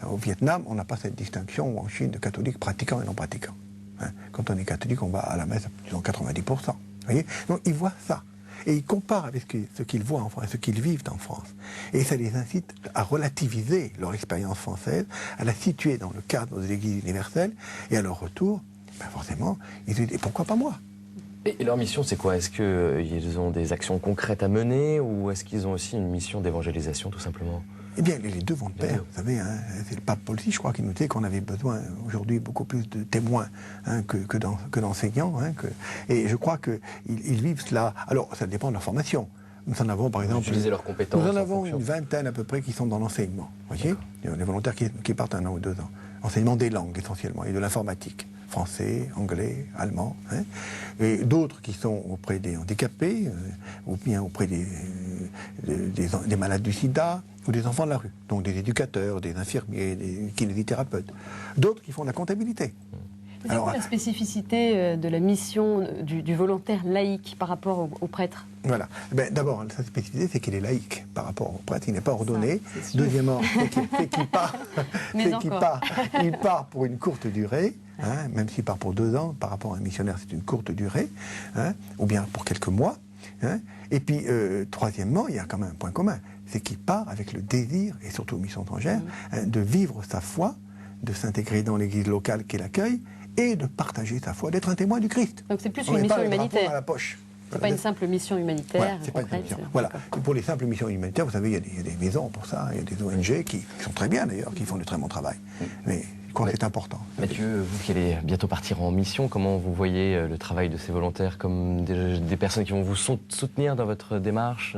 Au Vietnam, on n'a pas cette distinction, ou en Chine, de catholiques pratiquants et non pratiquants. Quand on est catholique, on va à la messe, disons 90%. Vous voyez? Donc ils voient ça. Et ils comparent avec ce qu'ils voient en France, ce qu'ils vivent en France. Et ça les incite à relativiser leur expérience française, à la situer dans le cadre de l'Église universelle, et à leur retour, forcément, ils se disent, et pourquoi pas moi? Et leur mission, c'est quoi? Est-ce qu'ils ont des actions concrètes à mener, ou est-ce qu'ils ont aussi une mission d'évangélisation, tout simplement? Eh bien, les 2 vont de pair, vous savez, c'est le pape Paul VI, je crois, qui nous disait qu'on avait besoin aujourd'hui beaucoup plus de témoins que d'enseignants. Et je crois qu'ils vivent cela. Alors, ça dépend de leur formation. Nous en avons, par exemple... Utiliser leurs compétences. Nous en avons une 20aine à peu près qui sont dans l'enseignement. Vous voyez, les volontaires qui partent 1 an ou 2 ans. Enseignement des langues, essentiellement, et de l'informatique. Français, anglais, allemand. Et d'autres qui sont auprès des handicapés, ou bien auprès des malades du sida, ou des enfants de la rue. Donc des éducateurs, des infirmiers, des kinésithérapeutes. D'autres qui font de la comptabilité. C'est quoi la spécificité de la mission du volontaire laïque par rapport au prêtre? Voilà. D'abord, sa spécificité, c'est qu'il est laïque par rapport au prêtre, il n'est pas ordonné. Ça, deuxièmement, c'est qu'il part, il part pour une courte durée, hein, même s'il part pour 2 ans, par rapport à un missionnaire, c'est une courte durée, hein, ou bien pour quelques mois. Hein. Et puis, troisièmement, il y a quand même un point commun, c'est qu'il part avec le désir, et surtout aux missions étrangères, hein, de vivre sa foi, de s'intégrer dans l'église locale qui l'accueille, et de partager sa foi, d'être un témoin du Christ. Donc c'est plus une mission humanitaire. À la poche. C'est pas une simple mission humanitaire. Voilà, c'est pas une mission. Voilà. Pour les simples missions humanitaires, vous savez, il y a des maisons pour ça, il y a des ONG qui sont très bien d'ailleurs, qui font du très bon travail. Mais je crois que c'est important. Mathieu, vous qui allez bientôt partir en mission, comment vous voyez le travail de ces volontaires comme des personnes qui vont vous soutenir dans votre démarche,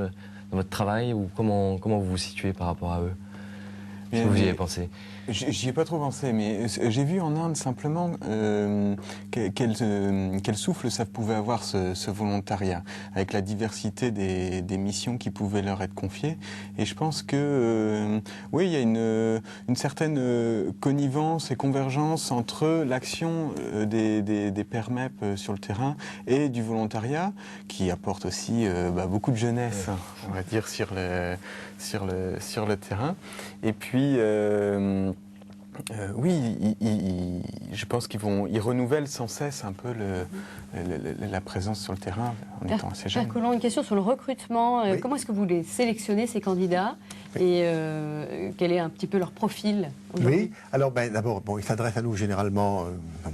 dans votre travail, ou comment vous vous situez par rapport à eux? Est-ce que vous y avez pensé? J'y ai pas trop pensé, mais j'ai vu en Inde simplement quel souffle ça pouvait avoir ce volontariat, avec la diversité des missions qui pouvaient leur être confiées. Et je pense que oui, il y a une certaine connivence et convergence entre l'action des pères MEP sur le terrain et du volontariat, qui apporte aussi beaucoup de jeunesse, on va dire, sur le terrain. Et puis oui, je pense qu'ils renouvellent sans cesse un peu la présence sur le terrain en étant assez jeunes. Pierre Collomb, une question sur le recrutement. Oui. Comment est-ce que vous les sélectionnez, ces candidats, et quel est un petit peu leur profil aujourd'hui? Oui, alors d'abord, ils s'adressent à nous généralement,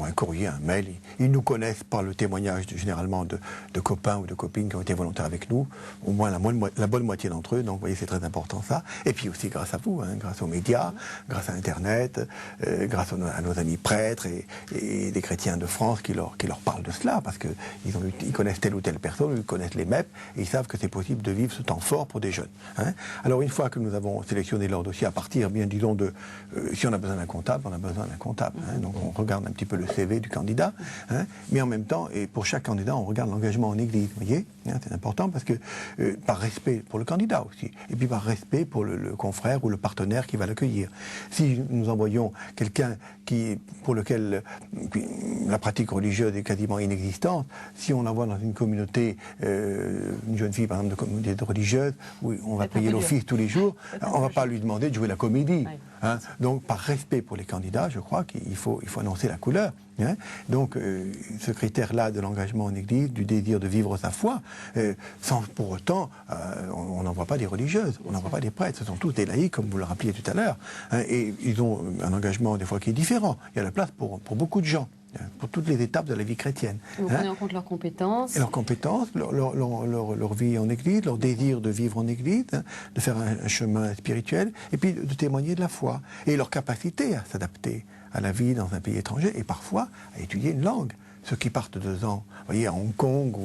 un courrier, un mail. Ils nous connaissent par le témoignage généralement de copains ou de copines qui ont été volontaires avec nous, au moins la bonne moitié d'entre eux. Donc vous voyez, c'est très important ça. Et puis aussi grâce à vous, hein, grâce aux médias, grâce à Internet, grâce à nos amis prêtres et des chrétiens de France qui leur parlent de cela, parce qu'ils connaissent telle ou telle personne, ils connaissent les MEP, et ils savent que c'est possible de vivre ce temps fort pour des jeunes. Hein. Alors une fois que nous avons sélectionné leur dossier, à partir, bien disons, si on a besoin d'un comptable, on a besoin d'un comptable. Hein. Donc on regarde un petit peu le CV du candidat, hein, mais en même temps, et pour chaque candidat, on regarde l'engagement en Église. Vous voyez, hein, c'est important parce que par respect pour le candidat aussi, et puis par respect pour le confrère ou le partenaire qui va l'accueillir. Si nous envoyons quelqu'un pour lequel la pratique religieuse est quasiment inexistante, si on l'envoie dans une communauté, une jeune fille par exemple de communauté religieuse, où on va payer l'office tous les jours, on ne va pas lui demander de jouer la comédie. Oui. Hein. Donc par respect pour les candidats, je crois qu'il faut annoncer la couleur. Hein. Donc ce critère-là de l'engagement en Église, du désir de vivre sa foi, sans pour autant, on n'envoie pas des religieuses, on n'envoie pas des prêtres, ce sont tous des laïcs, comme vous le rappeliez tout à l'heure, hein, et ils ont un engagement des fois qui est différent. Il y a la place pour beaucoup de gens, pour toutes les étapes de la vie chrétienne. Vous prenez en compte leurs compétences. Et leurs compétences, leur vie en Église, leur désir de vivre en Église, hein, de faire un chemin spirituel, et puis de témoigner de la foi, et leur capacité à s'adapter à la vie dans un pays étranger, et parfois à étudier une langue. Ceux qui partent 2 ans, vous voyez, à Hong Kong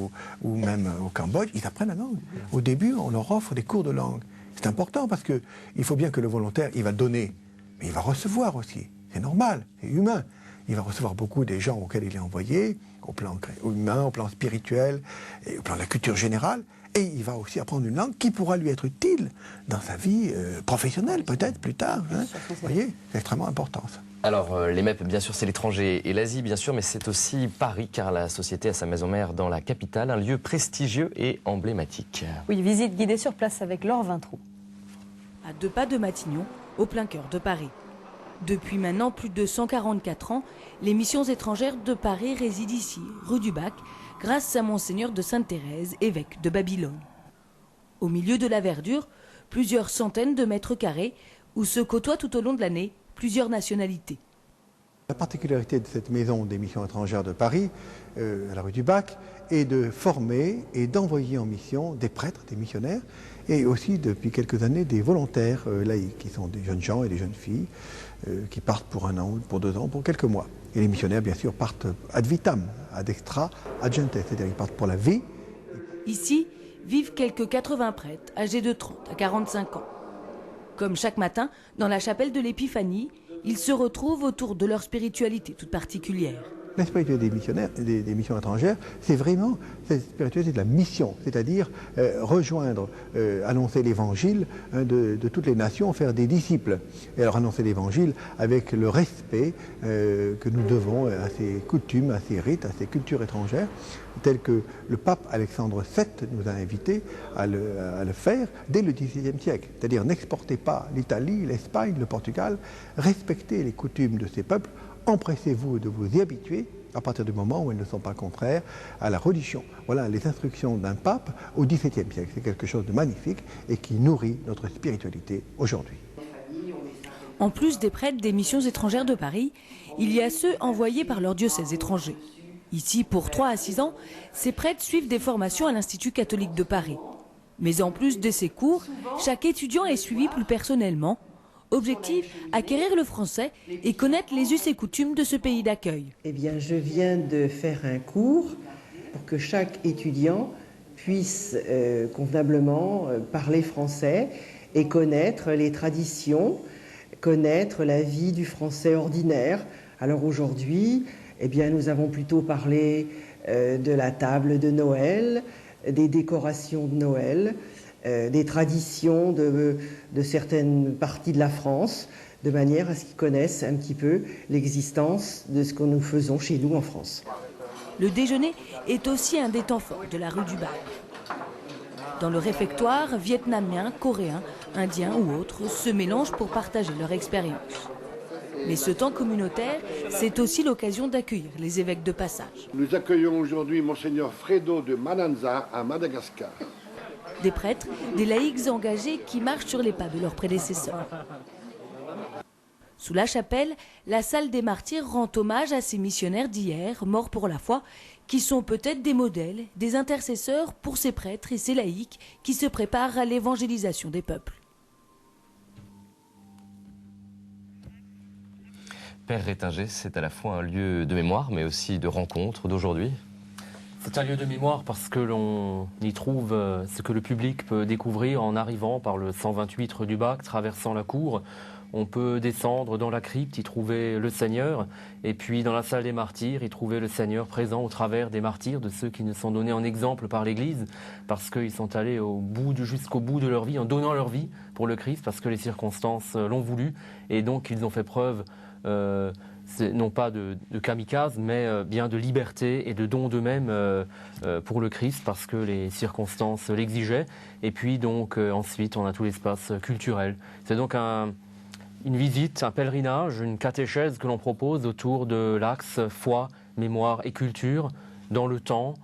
ou même au Cambodge, ils apprennent la langue. Au début, on leur offre des cours de langue. C'est important parce qu'il faut bien que le volontaire, il va donner, mais il va recevoir aussi. C'est normal, c'est humain. Il va recevoir beaucoup des gens auxquels il est envoyé, au plan humain, au plan spirituel, et au plan de la culture générale. Et il va aussi apprendre une langue qui pourra lui être utile dans sa vie professionnelle, peut-être plus tard. Hein. Vous voyez, c'est extrêmement important ça. Alors, les MEP, bien sûr, c'est l'étranger et l'Asie, bien sûr, mais c'est aussi Paris, car la société a sa maison mère dans la capitale, un lieu prestigieux et emblématique. Oui, visite guidée sur place avec Laure Vintroux. À 2 pas de Matignon, au plein cœur de Paris. Depuis maintenant plus de 144 ans, les missions étrangères de Paris résident ici, rue du Bac, grâce à Monseigneur de Sainte-Thérèse, évêque de Babylone. Au milieu de la verdure, plusieurs centaines de mètres carrés, où se côtoient tout au long de l'année plusieurs nationalités. La particularité de cette maison des missions étrangères de Paris, à la rue du Bac, est de former et d'envoyer en mission des prêtres, des missionnaires, et aussi depuis quelques années des volontaires laïcs, qui sont des jeunes gens et des jeunes filles qui partent pour 1 an, pour 2 ans, pour quelques mois. Et les missionnaires, bien sûr, partent ad vitam, ad extra, ad gentes, c'est-à-dire ils partent pour la vie. Ici vivent quelques 80 prêtres âgés de 30 à 45 ans. Comme chaque matin, dans la chapelle de l'Épiphanie, ils se retrouvent autour de leur spiritualité toute particulière. La spiritualité des missionnaires, des missions étrangères, c'est vraiment cette spiritualité de la mission, c'est-à-dire rejoindre, annoncer l'évangile de toutes les nations, faire des disciples. Et alors annoncer l'évangile avec le respect que nous devons à ces coutumes, à ces rites, à ces cultures étrangères, telles que le pape Alexandre VII nous a invités à le faire dès le XVIe siècle. C'est-à-dire n'exportez pas l'Italie, l'Espagne, le Portugal, respectez les coutumes de ces peuples, empressez-vous de vous y habituer à partir du moment où elles ne sont pas contraires à la religion. Voilà les instructions d'un pape au XVIIe siècle. C'est quelque chose de magnifique et qui nourrit notre spiritualité aujourd'hui. En plus des prêtres des missions étrangères de Paris, il y a ceux envoyés par leur diocèse étranger. Ici, pour 3 à 6 ans, ces prêtres suivent des formations à l'Institut catholique de Paris. Mais en plus de ces cours, chaque étudiant est suivi plus personnellement. Objectif, acquérir le français et connaître les us et coutumes de ce pays d'accueil. Eh bien, je viens de faire un cours pour que chaque étudiant puisse convenablement parler français et connaître les traditions, connaître la vie du français ordinaire. Alors aujourd'hui, eh bien, nous avons plutôt parlé de la table de Noël, des décorations de Noël, des traditions de certaines parties de la France, de manière à ce qu'ils connaissent un petit peu l'existence de ce que nous faisons chez nous en France. Le déjeuner est aussi un des temps forts de la rue du Bac. Dans le réfectoire, Vietnamiens, Coréens, Indiens ou autres se mélangent pour partager leur expérience. Mais ce temps communautaire, c'est aussi l'occasion d'accueillir les évêques de passage. Nous accueillons aujourd'hui Monseigneur Fredo de Mananza à Madagascar. Des prêtres, des laïcs engagés qui marchent sur les pas de leurs prédécesseurs. Sous la chapelle, la salle des martyrs rend hommage à ces missionnaires d'hier, morts pour la foi, qui sont peut-être des modèles, des intercesseurs pour ces prêtres et ces laïcs qui se préparent à l'évangélisation des peuples. Père Rétinger, c'est à la fois un lieu de mémoire, mais aussi de rencontre d'aujourd'hui. C'est un lieu de mémoire parce que l'on y trouve ce que le public peut découvrir en arrivant par le 128 rue du Bac, traversant la cour. On peut descendre dans la crypte, y trouver le Seigneur, et puis dans la salle des martyrs, y trouver le Seigneur présent au travers des martyrs, de ceux qui nous sont donnés en exemple par l'Église, parce qu'ils sont allés jusqu'au bout de leur vie, en donnant leur vie pour le Christ, parce que les circonstances l'ont voulu, et donc ils ont fait preuve non pas de kamikaze, mais bien de liberté et de don d'eux-mêmes pour le Christ, parce que les circonstances l'exigeaient. Et puis donc ensuite, on a tout l'espace culturel. C'est donc une visite, un pèlerinage, une catéchèse que l'on propose autour de l'axe foi, mémoire et culture, dans le temps,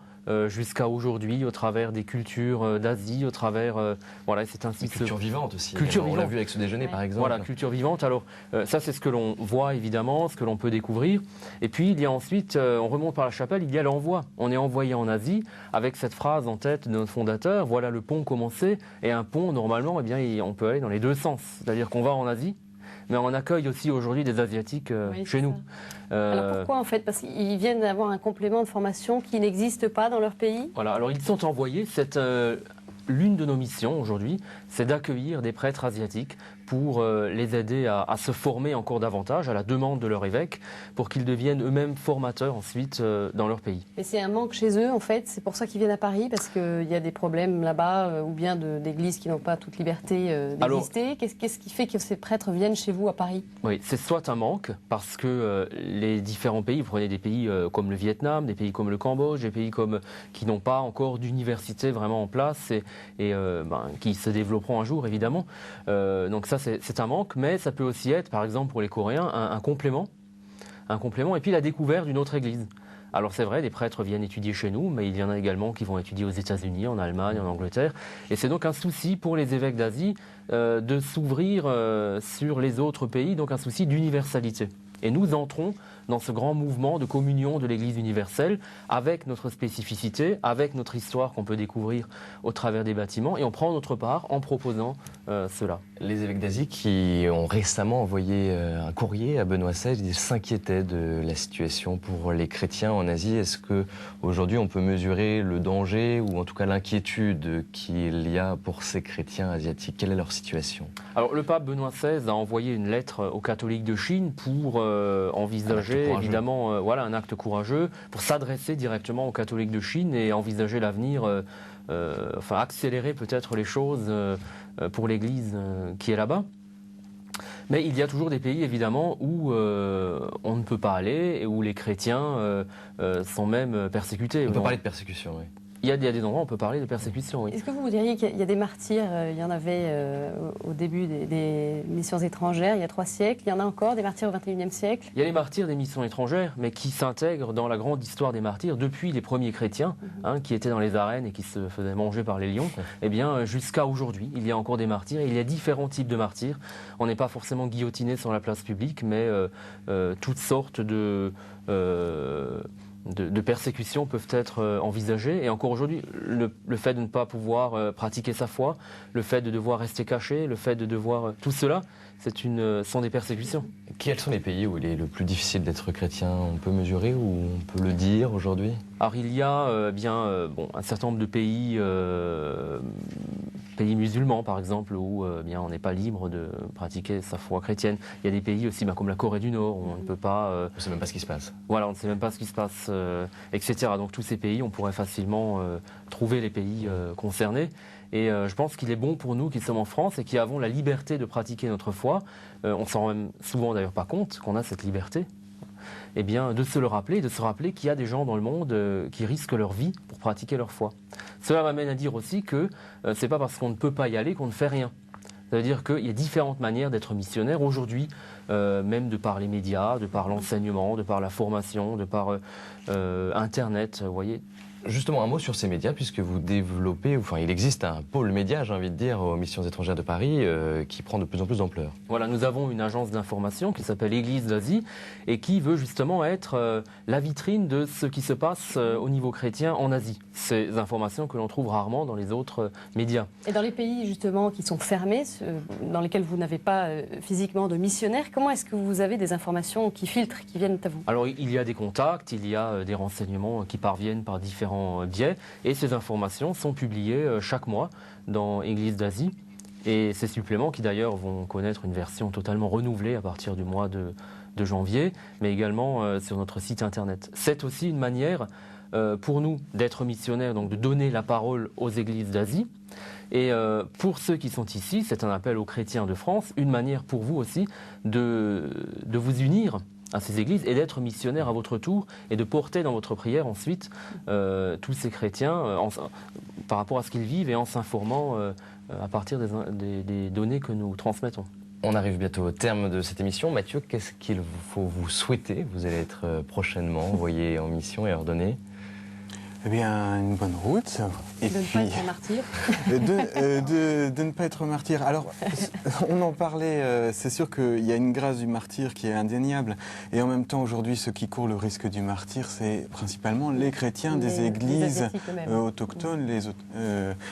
jusqu'à aujourd'hui, au travers des cultures d'Asie, au travers... voilà, c'est ainsi que... Culture vivante aussi. Culture on vivante. l'a vu avec ce déjeuner, par exemple. Voilà, culture vivante. Alors, ça, c'est ce que l'on voit, évidemment, ce que l'on peut découvrir. Et puis, il y a ensuite, on remonte par la chapelle, il y a l'envoi. On est envoyé en Asie avec cette phrase en tête de notre fondateur, voilà le pont commencé. Et un pont, normalement, eh bien, on peut aller dans les deux sens. C'est-à-dire qu'on va en Asie, mais on accueille aussi aujourd'hui des Asiatiques chez nous. Alors pourquoi en fait? Parce qu'ils viennent d'avoir un complément de formation qui n'existe pas dans leur pays? Voilà, alors ils sont envoyés, l'une de nos missions aujourd'hui, c'est d'accueillir des prêtres asiatiques pour les aider à se former encore davantage à la demande de leur évêque, pour qu'ils deviennent eux-mêmes formateurs ensuite dans leur pays. Et c'est un manque chez eux en fait, c'est pour ça qu'ils viennent à Paris, parce qu'il y a des problèmes là-bas, ou bien d'églises qui n'ont pas toute liberté d'exister. Qu'est-ce qui fait que ces prêtres viennent chez vous à Paris? Oui, c'est soit un manque, parce que les différents pays, vous prenez des pays comme le Vietnam, des pays comme le Cambodge, des pays qui n'ont pas encore d'université vraiment en place et qui se développeront un jour évidemment. Donc ça c'est un manque, mais ça peut aussi être par exemple pour les Coréens un complément et puis la découverte d'une autre église. Alors c'est vrai, des prêtres viennent étudier chez nous, mais il y en a également qui vont étudier aux États-Unis, en Allemagne, en Angleterre. Et c'est donc un souci pour les évêques d'Asie de s'ouvrir sur les autres pays, donc un souci d'universalité. Et nous entrons dans ce grand mouvement de communion de l'Église universelle avec notre spécificité, avec notre histoire qu'on peut découvrir au travers des bâtiments, et on prend notre part en proposant cela. Les évêques d'Asie qui ont récemment envoyé un courrier à Benoît XVI, ils s'inquiétaient de la situation pour les chrétiens en Asie. Est-ce qu'aujourd'hui on peut mesurer le danger ou en tout cas l'inquiétude qu'il y a pour ces chrétiens asiatiques? Quelle est leur situation? Alors le pape Benoît XVI a envoyé une lettre aux catholiques de Chine pour envisager évidemment voilà, un acte courageux pour s'adresser directement aux catholiques de Chine et envisager l'avenir, enfin accélérer peut-être les choses pour l'Église qui est là-bas. Mais il y a toujours des pays, évidemment, où on ne peut pas aller et où les chrétiens sont même persécutés. On peut parler de persécution, oui. Il y a des endroits où on peut parler de persécution, oui. Est-ce que vous diriez qu'il y a des martyrs? Il y en avait au début des missions étrangères, il y a 3 siècles. Il y en a encore des martyrs au XXIe siècle? Il y a les martyrs des missions étrangères, mais qui s'intègrent dans la grande histoire des martyrs depuis les premiers chrétiens, qui étaient dans les arènes et qui se faisaient manger par les lions. Eh bien, jusqu'à aujourd'hui, il y a encore des martyrs. Il y a différents types de martyrs. On n'est pas forcément guillotiné sur la place publique, mais toutes sortes de persécutions peuvent être envisagées. Et encore aujourd'hui, le fait de ne pas pouvoir pratiquer sa foi, le fait de devoir rester caché, le fait de devoir... tout cela, sont des persécutions. Quels sont les pays où il est le plus difficile d'être chrétien? On peut mesurer ou on peut le dire aujourd'hui? Alors il y a un certain nombre de pays musulmans par exemple où on n'est pas libre de pratiquer sa foi chrétienne. Il y a des pays aussi comme la Corée du Nord où on ne peut pas... on ne sait même pas ce qui se passe. Voilà, on ne sait même pas ce qui se passe, etc. Donc tous ces pays, on pourrait facilement trouver les pays concernés. Et je pense qu'il est bon pour nous qui sommes en France et qui avons la liberté de pratiquer notre foi, on s'en rend même souvent d'ailleurs pas compte qu'on a cette liberté, eh bien, de se le rappeler, de se rappeler qu'il y a des gens dans le monde qui risquent leur vie pour pratiquer leur foi. Cela m'amène à dire aussi que c'est pas parce qu'on ne peut pas y aller qu'on ne fait rien. Ça veut dire qu'il y a différentes manières d'être missionnaire aujourd'hui, même de par les médias, de par l'enseignement, de par la formation, de par Internet, vous voyez. Justement, un mot sur ces médias, puisque vous développez, enfin il existe un pôle média, j'ai envie de dire, aux missions étrangères de Paris, qui prend de plus en plus d'ampleur. Voilà, nous avons une agence d'information qui s'appelle Église d'Asie et qui veut justement être la vitrine de ce qui se passe au niveau chrétien en Asie. Ces informations que l'on trouve rarement dans les autres médias. Et dans les pays justement qui sont fermés, dans lesquels vous n'avez pas physiquement de missionnaires, comment est-ce que vous avez des informations qui filtrent, qui viennent à vous? Alors il y a des contacts, il y a des renseignements qui parviennent par différents biais et ces informations sont publiées chaque mois dans Église d'Asie et ces suppléments qui d'ailleurs vont connaître une version totalement renouvelée à partir du mois de janvier, mais également sur notre site internet. C'est aussi une manière pour nous d'être missionnaires, donc de donner la parole aux églises d'Asie. Et pour ceux qui sont ici, c'est un appel aux chrétiens de France, une manière pour vous aussi de vous unir à ces églises et d'être missionnaire à votre tour et de porter dans votre prière ensuite tous ces chrétiens par rapport à ce qu'ils vivent et en s'informant à partir des données que nous transmettons. On arrive bientôt au terme de cette émission. Mathieu, qu'est-ce qu'il faut vous souhaiter? Vous allez être prochainement envoyé en mission et ordonné. Eh bien, une bonne route. Et de ne pas être martyr. de ne pas être martyr. Alors, on en parlait, c'est sûr qu'il y a une grâce du martyr qui est indéniable. Et en même temps, aujourd'hui, ceux qui courent le risque du martyr, c'est principalement les chrétiens des églises autochtones.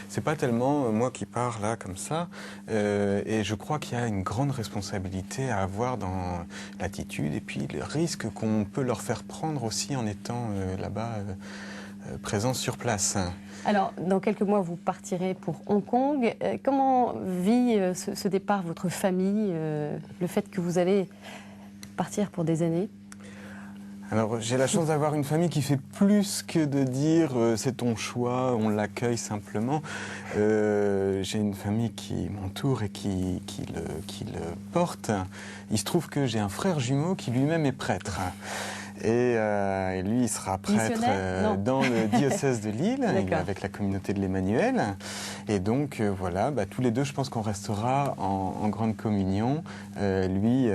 C'est pas tellement moi qui pars là comme ça. Et je crois qu'il y a une grande responsabilité à avoir dans l'attitude et puis le risque qu'on peut leur faire prendre aussi en étant là-bas présence sur place. Alors, dans quelques mois, vous partirez pour Hong Kong. Comment vit ce départ votre famille, le fait que vous allez partir pour des années? Alors, j'ai la chance d'avoir une famille qui fait plus que de dire c'est ton choix, on l'accueille simplement. J'ai une famille qui m'entoure et qui le porte. Il se trouve que j'ai un frère jumeau qui lui-même est prêtre. Et lui, il sera prêtre dans le diocèse de Lille, avec la communauté de l'Emmanuel. Et donc, voilà, tous les deux, je pense qu'on restera en grande communion. Lui,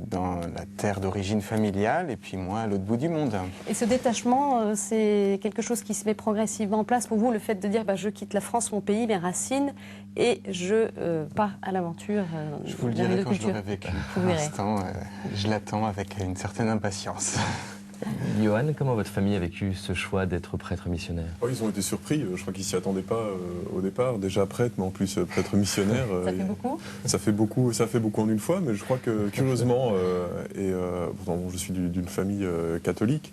dans la terre d'origine familiale, et puis moi, à l'autre bout du monde. Et ce détachement, c'est quelque chose qui se met progressivement en place pour vous, le fait de dire je quitte la France, mon pays, mes racines, et je pars à l'aventure. Je vous le dirai quand je l'aurai vécu. Pour l'instant, je l'attends avec une certaine impatience. Johan, comment votre famille a vécu ce choix d'être prêtre missionnaire? Ils ont été surpris, je crois qu'ils ne s'y attendaient pas au départ, déjà prêtre, mais en plus prêtre missionnaire. Ça fait beaucoup? Ça fait beaucoup en une fois, mais je crois que curieusement, je suis d'une famille catholique,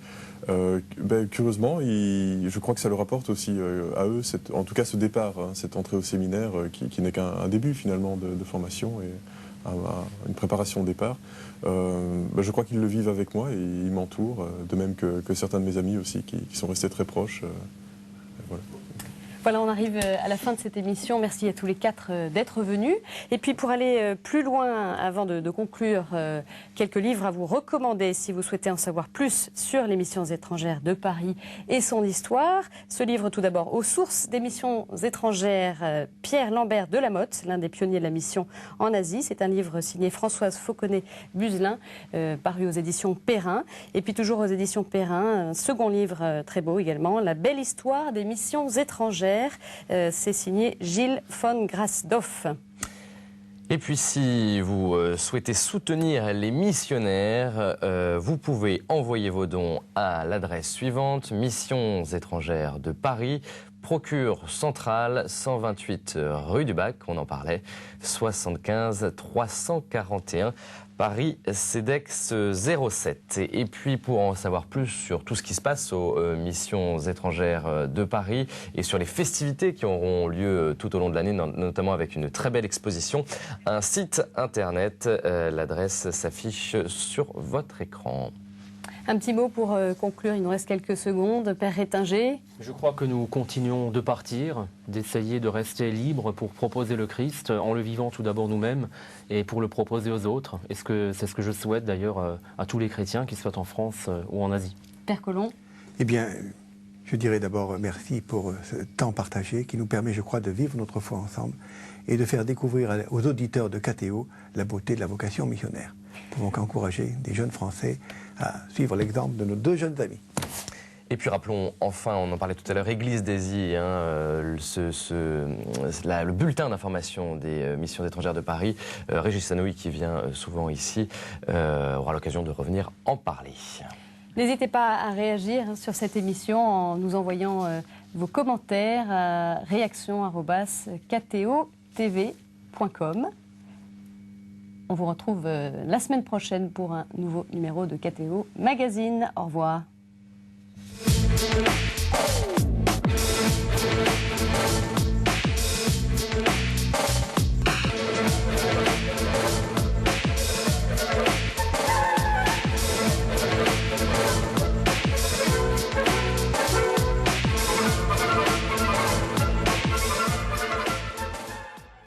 curieusement, je crois que ça leur apporte aussi à eux, en tout cas ce départ, cette entrée au séminaire qui n'est qu'un début finalement de formation et une préparation au départ. Je crois qu'ils le vivent avec moi et ils m'entourent, de même que certains de mes amis aussi qui sont restés très proches. Voilà. Voilà, on arrive à la fin de cette émission. Merci à tous les quatre d'être venus. Et puis pour aller plus loin, avant de conclure, quelques livres à vous recommander si vous souhaitez en savoir plus sur les missions étrangères de Paris et son histoire. Ce livre tout d'abord, Aux sources des missions étrangères, Pierre Lambert de Lamotte, l'un des pionniers de la mission en Asie. C'est un livre signé Françoise Fauconnet-Buzelin, paru aux éditions Perrin. Et puis toujours aux éditions Perrin, un second livre très beau également, La belle histoire des missions étrangères. C'est signé Gilles von Grasdorff. Et puis si vous souhaitez soutenir les missionnaires, vous pouvez envoyer vos dons à l'adresse suivante, Missions étrangères de Paris, Procure centrale, 128 rue du Bac, on en parlait, 75 341. Paris CEDEX 07. Et puis pour en savoir plus sur tout ce qui se passe aux missions étrangères de Paris et sur les festivités qui auront lieu tout au long de l'année, notamment avec une très belle exposition, un site internet, l'adresse s'affiche sur votre écran. Un petit mot pour conclure, il nous reste quelques secondes. Père Rétinger. Je crois que nous continuons de partir, d'essayer de rester libres pour proposer le Christ, en le vivant tout d'abord nous-mêmes et pour le proposer aux autres. Et c'est ce que je souhaite d'ailleurs à tous les chrétiens, qu'ils soient en France ou en Asie. Père Colomb. Eh bien, je dirais d'abord merci pour ce temps partagé qui nous permet, je crois, de vivre notre foi ensemble et de faire découvrir aux auditeurs de KTO la beauté de la vocation missionnaire. Nous pouvons qu'encourager des jeunes Français à suivre l'exemple de nos deux jeunes amis. Et puis rappelons enfin, on en parlait tout à l'heure, Église d'Asie, le bulletin d'information des missions étrangères de Paris. Régis Sanoui, qui vient souvent ici, aura l'occasion de revenir en parler. N'hésitez pas à réagir sur cette émission en nous envoyant vos commentaires à réaction@ktotv.com. On vous retrouve la semaine prochaine pour un nouveau numéro de KTO Magazine. Au revoir.